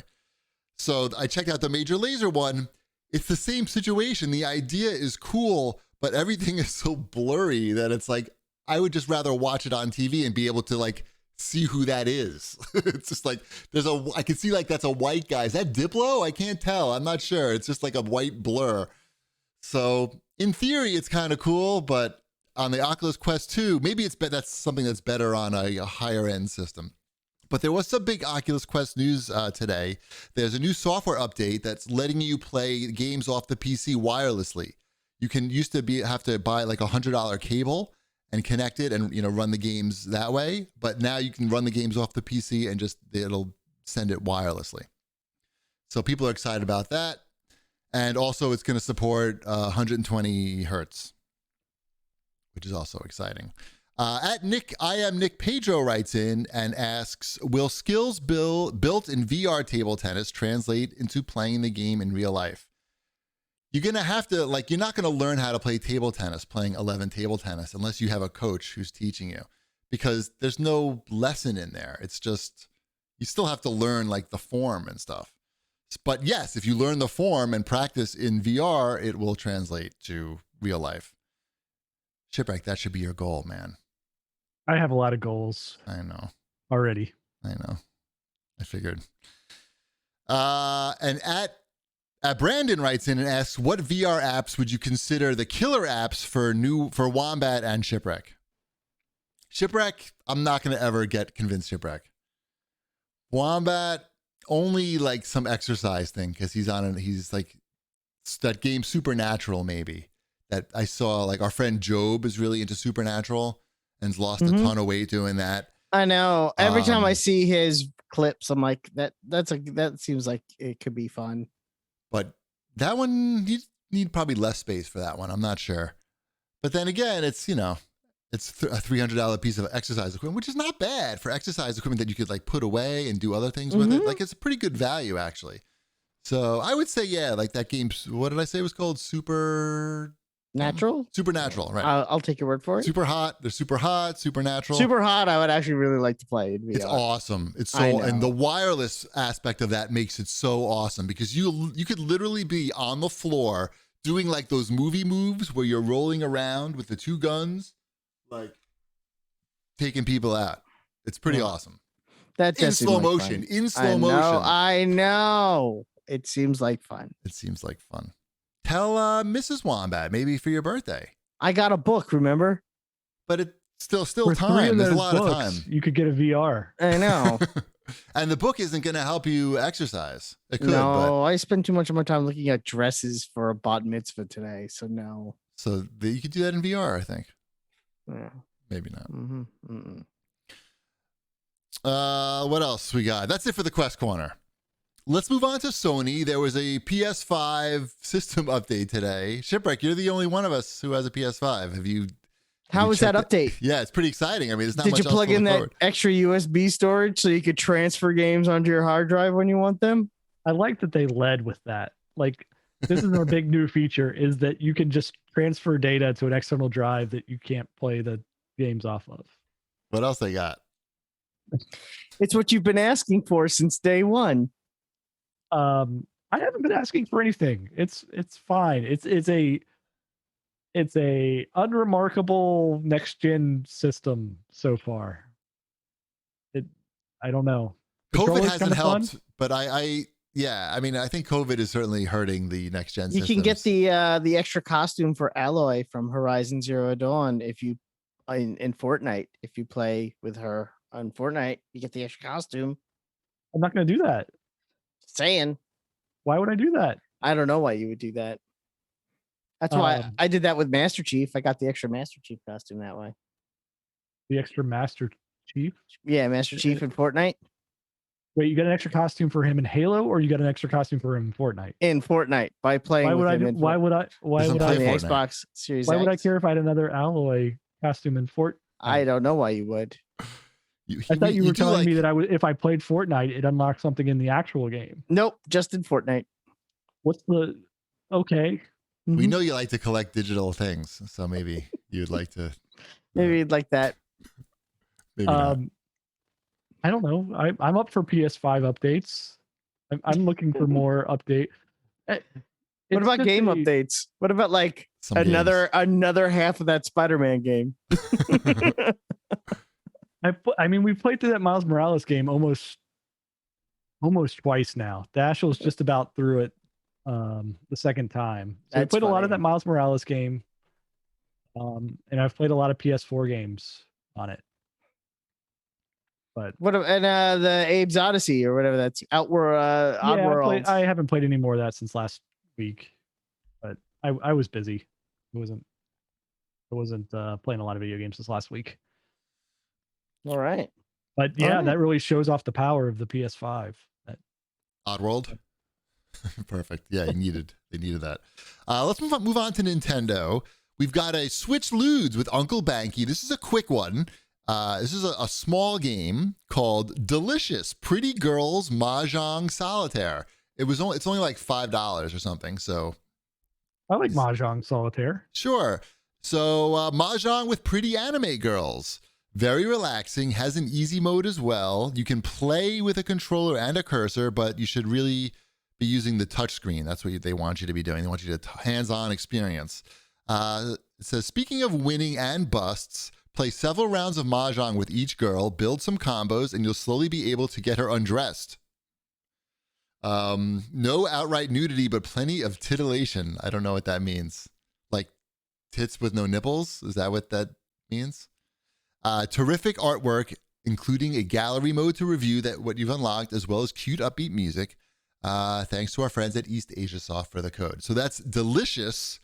So I checked out the Major Lazer one. It's the same situation. The idea is cool, but everything is so blurry that it's like I would just rather watch it on TV and be able to like see who that is. It's just like I can see like that's a white guy. Is that Diplo? I can't tell. I'm not sure. It's just like a white blur. So in theory, it's kind of cool, but on the Oculus Quest 2, maybe that's something that's better on a higher end system. But there was some big Oculus Quest news today. There's a new software update that's letting you play games off the PC wirelessly. You used to have to buy like $100 cable and connect it and run the games that way. But now you can run the games off the PC and it'll send it wirelessly. So people are excited about that. And also it's going to support 120 hertz, which is also exciting. I am Nick Pedro writes in and asks, will skills built in VR table tennis translate into playing the game in real life? You're going to have to, you're not going to learn how to play table tennis, playing 11 table tennis, unless you have a coach who's teaching you, because there's no lesson in there. It's just, you still have to learn the form and stuff. But yes, if you learn the form and practice in VR, it will translate to real life. Shipwreck, that should be your goal, man. I have a lot of goals. I know. Already. I know. I figured. And at Brandon writes in and asks, what VR apps would you consider the killer apps for Wombat and Shipwreck? Shipwreck, I'm not going to ever get convinced Shipwreck. Wombat, only some exercise thing, because he's that game Supernatural, maybe, that I saw. Our friend Job is really into Supernatural and's lost a ton of weight doing that. I know. Every time I see his clips, I'm like, that seems like it could be fun. But that one, you need probably less space for that one. I'm not sure. But then again, it's, you know, it's a $300 piece of exercise equipment, which is not bad for exercise equipment that you could like put away and do other things with it. Like it's a pretty good value actually. So I would say, yeah, like that game. What did I say it was called? Supernatural, right? I'll take your word for it. Super hot. They're super hot. Supernatural. Super hot. I would actually really like to play in VR. It's awesome. It's so, and the wireless aspect of that makes it so awesome because you could literally be on the floor doing like those movie moves where you're rolling around with the two guns, like taking people out. It's pretty awesome. That in slow motion. In slow motion. I know. It seems like fun. It seems like fun. Tell Mrs. Wombat maybe for your birthday. I got a book, remember? But it's still for time. There's a lot of time. You could get a VR. I know. And the book isn't going to help you exercise. It could. No, I spend too much of my time looking at dresses for a bat mitzvah today. So no. So you could do that in VR, I think. Yeah. Maybe not. Mm-hmm. What else we got? That's it for the Quest Corner. Let's move on to Sony. There was a PS5 system update today. Shipwreck, you're the only one of us who has a PS5. How was that update? Yeah, it's pretty exciting. I mean, it's not Did much you plug else in that forward. extra USB storage so you could transfer games onto your hard drive when you want them? I like that they led with that. Like, this is our big new feature is that you can just transfer data to an external drive that you can't play the games off of. What else they got? It's what you've been asking for since day one. I haven't been asking for anything. It's fine. It's a unremarkable next gen system so far. I don't know. COVID hasn't helped, but I mean, I think COVID is certainly hurting the next gen systems. You can get the extra costume for Alloy from Horizon Zero Dawn if you in Fortnite. If you play with her on Fortnite, you get the extra costume. I'm not going to do that. Saying. Why would I do that? I don't know why you would do that. That's why I did that with Master Chief. I got the extra Master Chief costume that way. The extra Master Chief? Yeah, Master Chief in Fortnite. Wait, you got an extra costume for him in Halo, or you got an extra costume for him in Fortnite? In Fortnite by playing. Why would I? Why would I? the Xbox Series? Why would I care if I had another Alloy costume in Fortnite? I don't know why you would. I thought you were telling me that if I played Fortnite, it unlocked something in the actual game. Nope, just in Fortnite. What's the? Okay. We know you like to collect digital things, so maybe you'd like to. Maybe you'd like that. Maybe not. I don't know. I'm up for PS5 updates. I'm looking for more update. What about game updates? What about like another half of that Spider-Man game? I mean, we've played through that Miles Morales game almost twice now. Dashiell's just about through it the second time. So I played a lot of that Miles Morales game, and I've played a lot of PS4 games on it. But what and the Abe's Odyssey or whatever that's Oddworld. I haven't played any more of that since last week, but I was busy. I wasn't playing a lot of video games this last week. All right. But yeah, that really shows off the power of the PS5. Oddworld. Perfect. Yeah, they needed that. Let's move on to Nintendo. We've got a Switch Ludes with Uncle Banky. This is a quick one. This is a small game called Delicious Pretty Girls Mahjong Solitaire. It's only like $5 or something. So I like Mahjong Solitaire. Sure. So Mahjong with pretty anime girls. Very relaxing, has an easy mode as well. You can play with a controller and a cursor, but you should really be using the touch screen. That's what they want you to be doing. They want you to hands-on experience. It says, speaking of winning and busts, play several rounds of Mahjong with each girl, build some combos, and you'll slowly be able to get her undressed. No outright nudity, but plenty of titillation. I don't know what that means. Like tits with no nipples? Is that what that means? Terrific artwork, including a gallery mode to review what you've unlocked, as well as cute upbeat music. Thanks to our friends at East Asia Soft for the code. So that's Delicious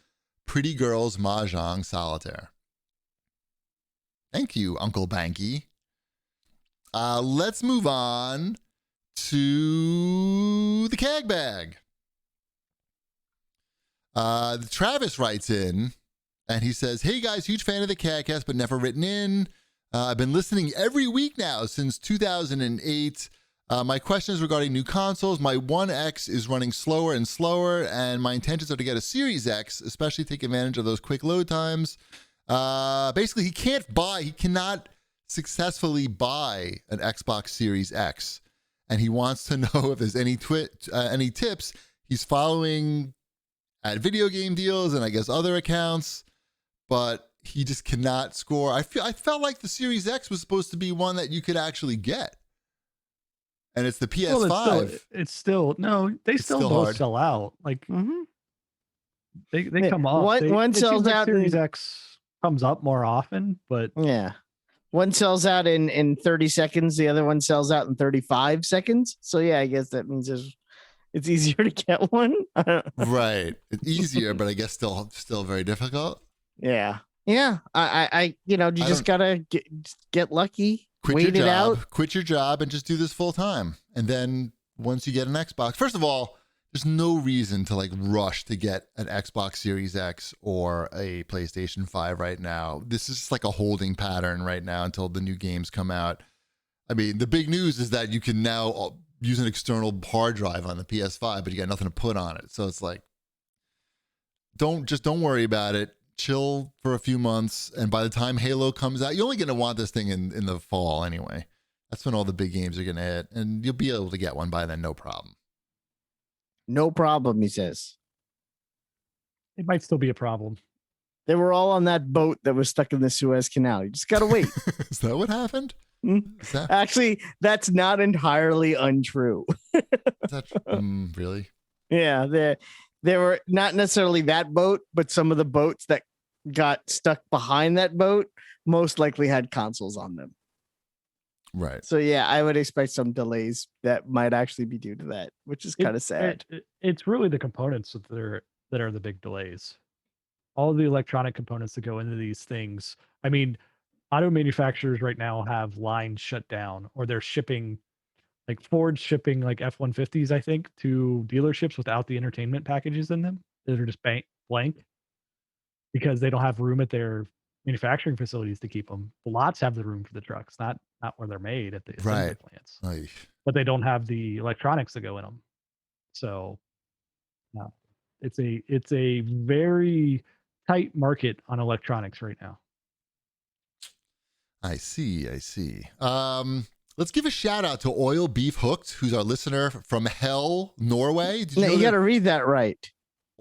Pretty Girls Mahjong Solitaire. Thank you, Uncle Banky. Let's move on to the CAG bag. Travis writes in And he says, hey guys, huge fan of the CAGcast, but never written in. I've been listening every week now since 2008. My question is regarding new consoles. My One X is running slower and slower, and my intentions are to get a Series X, especially take advantage of those quick load times. Basically, he cannot successfully buy an Xbox Series X, and he wants to know if there's any tips. He's following at video game deals and I guess other accounts, but he just cannot score. I felt like the Series X was supposed to be one that you could actually get. And it's the PS5. Well, it's still both hard. sell out. Like they come up. One sells out. Series X comes up more often, but yeah, one sells out in 30 seconds. The other one sells out in 35 seconds. So yeah, I guess that means it's easier to get one. Right, it's easier, but I guess still very difficult. Yeah. I you just gotta get lucky. Wait it out. Quit your job and just do this full time. And then once you get an Xbox, first of all, there's no reason to like rush to get an Xbox Series X or a PlayStation 5 right now. This is just like a holding pattern right now until the new games come out. I mean, the big news is that you can now use an external hard drive on the PS5, but you got nothing to put on it. So it's like, don't worry about it. Chill for a few months, and by the time Halo comes out, you're only going to want this thing in the fall anyway. That's when all the big games are going to hit, and you'll be able to get one by then, no problem. No problem, he says. it might still be a problem. They were all on that boat that was stuck in the Suez Canal. You just got to wait. Is that what happened? Actually, that's not entirely untrue. Really? Yeah, they were not necessarily that boat, but some of the boats that got stuck behind that boat most likely had consoles on them. Right. So yeah, I would expect some delays that might actually be due to that, which is kind of sad. It's really the components that are the big delays. All of the electronic components that go into these things. I mean, auto manufacturers right now have lines shut down, or they're shipping, like Ford's shipping like F-150s, I think, to dealerships without the entertainment packages in them. That are just blank because they don't have room at their manufacturing facilities to keep them. The lots have the room for the trucks, not where they're made at the assembly plants. Oy. But they don't have the electronics that go in them. So, no, it's a very tight market on electronics right now. I see. Let's give a shout out to Oil Beef Hooked, who's our listener from Hell, Norway. You got to read that right.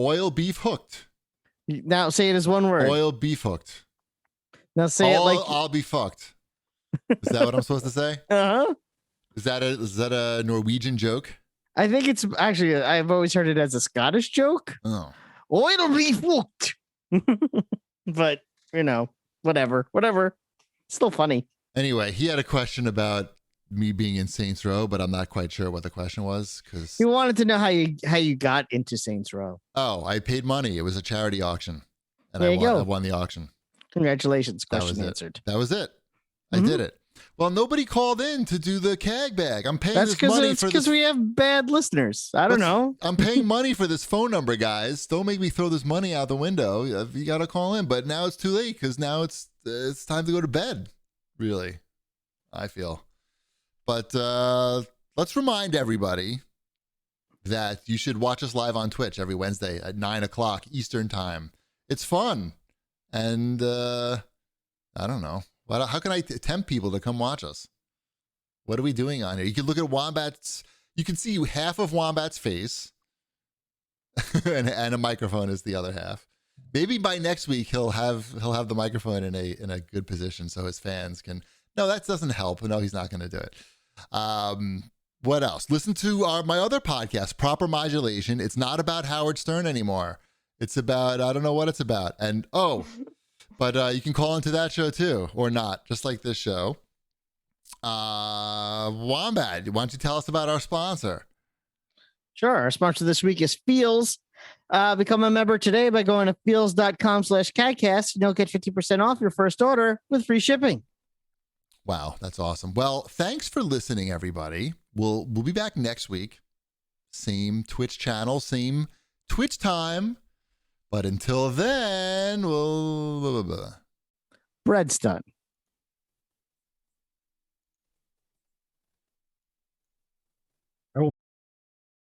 Oil Beef Hooked. Now say it as one word. Oil Beef Hooked. Now say it like I'll be fucked. Is that what I'm supposed to say? Uh-huh. Is that a Norwegian joke? I think it's actually, I've always heard it as a Scottish joke. Oh. Oil beef hooked. But, whatever. It's still funny. Anyway, he had a question about me being in Saints Row, but I'm not quite sure what the question was because he wanted to know how you got into Saints Row. Oh, I paid money. It was a charity auction, and There I you go. won the auction. Congratulations. That Question was answered. That was it. Mm-hmm. I did it. Well, nobody called in to do the CAG bag. I'm paying That's this money because we have bad listeners. I don't know. I'm paying money for this phone number, guys. Don't make me throw this money out the window. You got to call in, but now it's too late because now it's time to go to bed. Really, I feel. But let's remind everybody that you should watch us live on Twitch every Wednesday at 9:00 Eastern time. It's fun, and I don't know. How can I tempt people to come watch us? What are we doing on here? You can look at Wombat's. You can see half of Wombat's face, and a microphone is the other half. Maybe by next week he'll have the microphone in a good position so his fans can. No, that doesn't help. No, he's not going to do it. What else? Listen to my other podcast, Proper Modulation. It's not about Howard Stern anymore. It's about I don't know what it's about. And but you can call into that show too, or not, just like this show. Wombat, why don't you tell us about our sponsor? Sure. Our sponsor this week is Feels. Become a member today by going to feels.com/CAGcast. You'll get 50% off your first order with free shipping. Wow, that's awesome. Well, thanks for listening, everybody. We'll be back next week. Same Twitch channel, same Twitch time. But until then, we'll. Bread's done.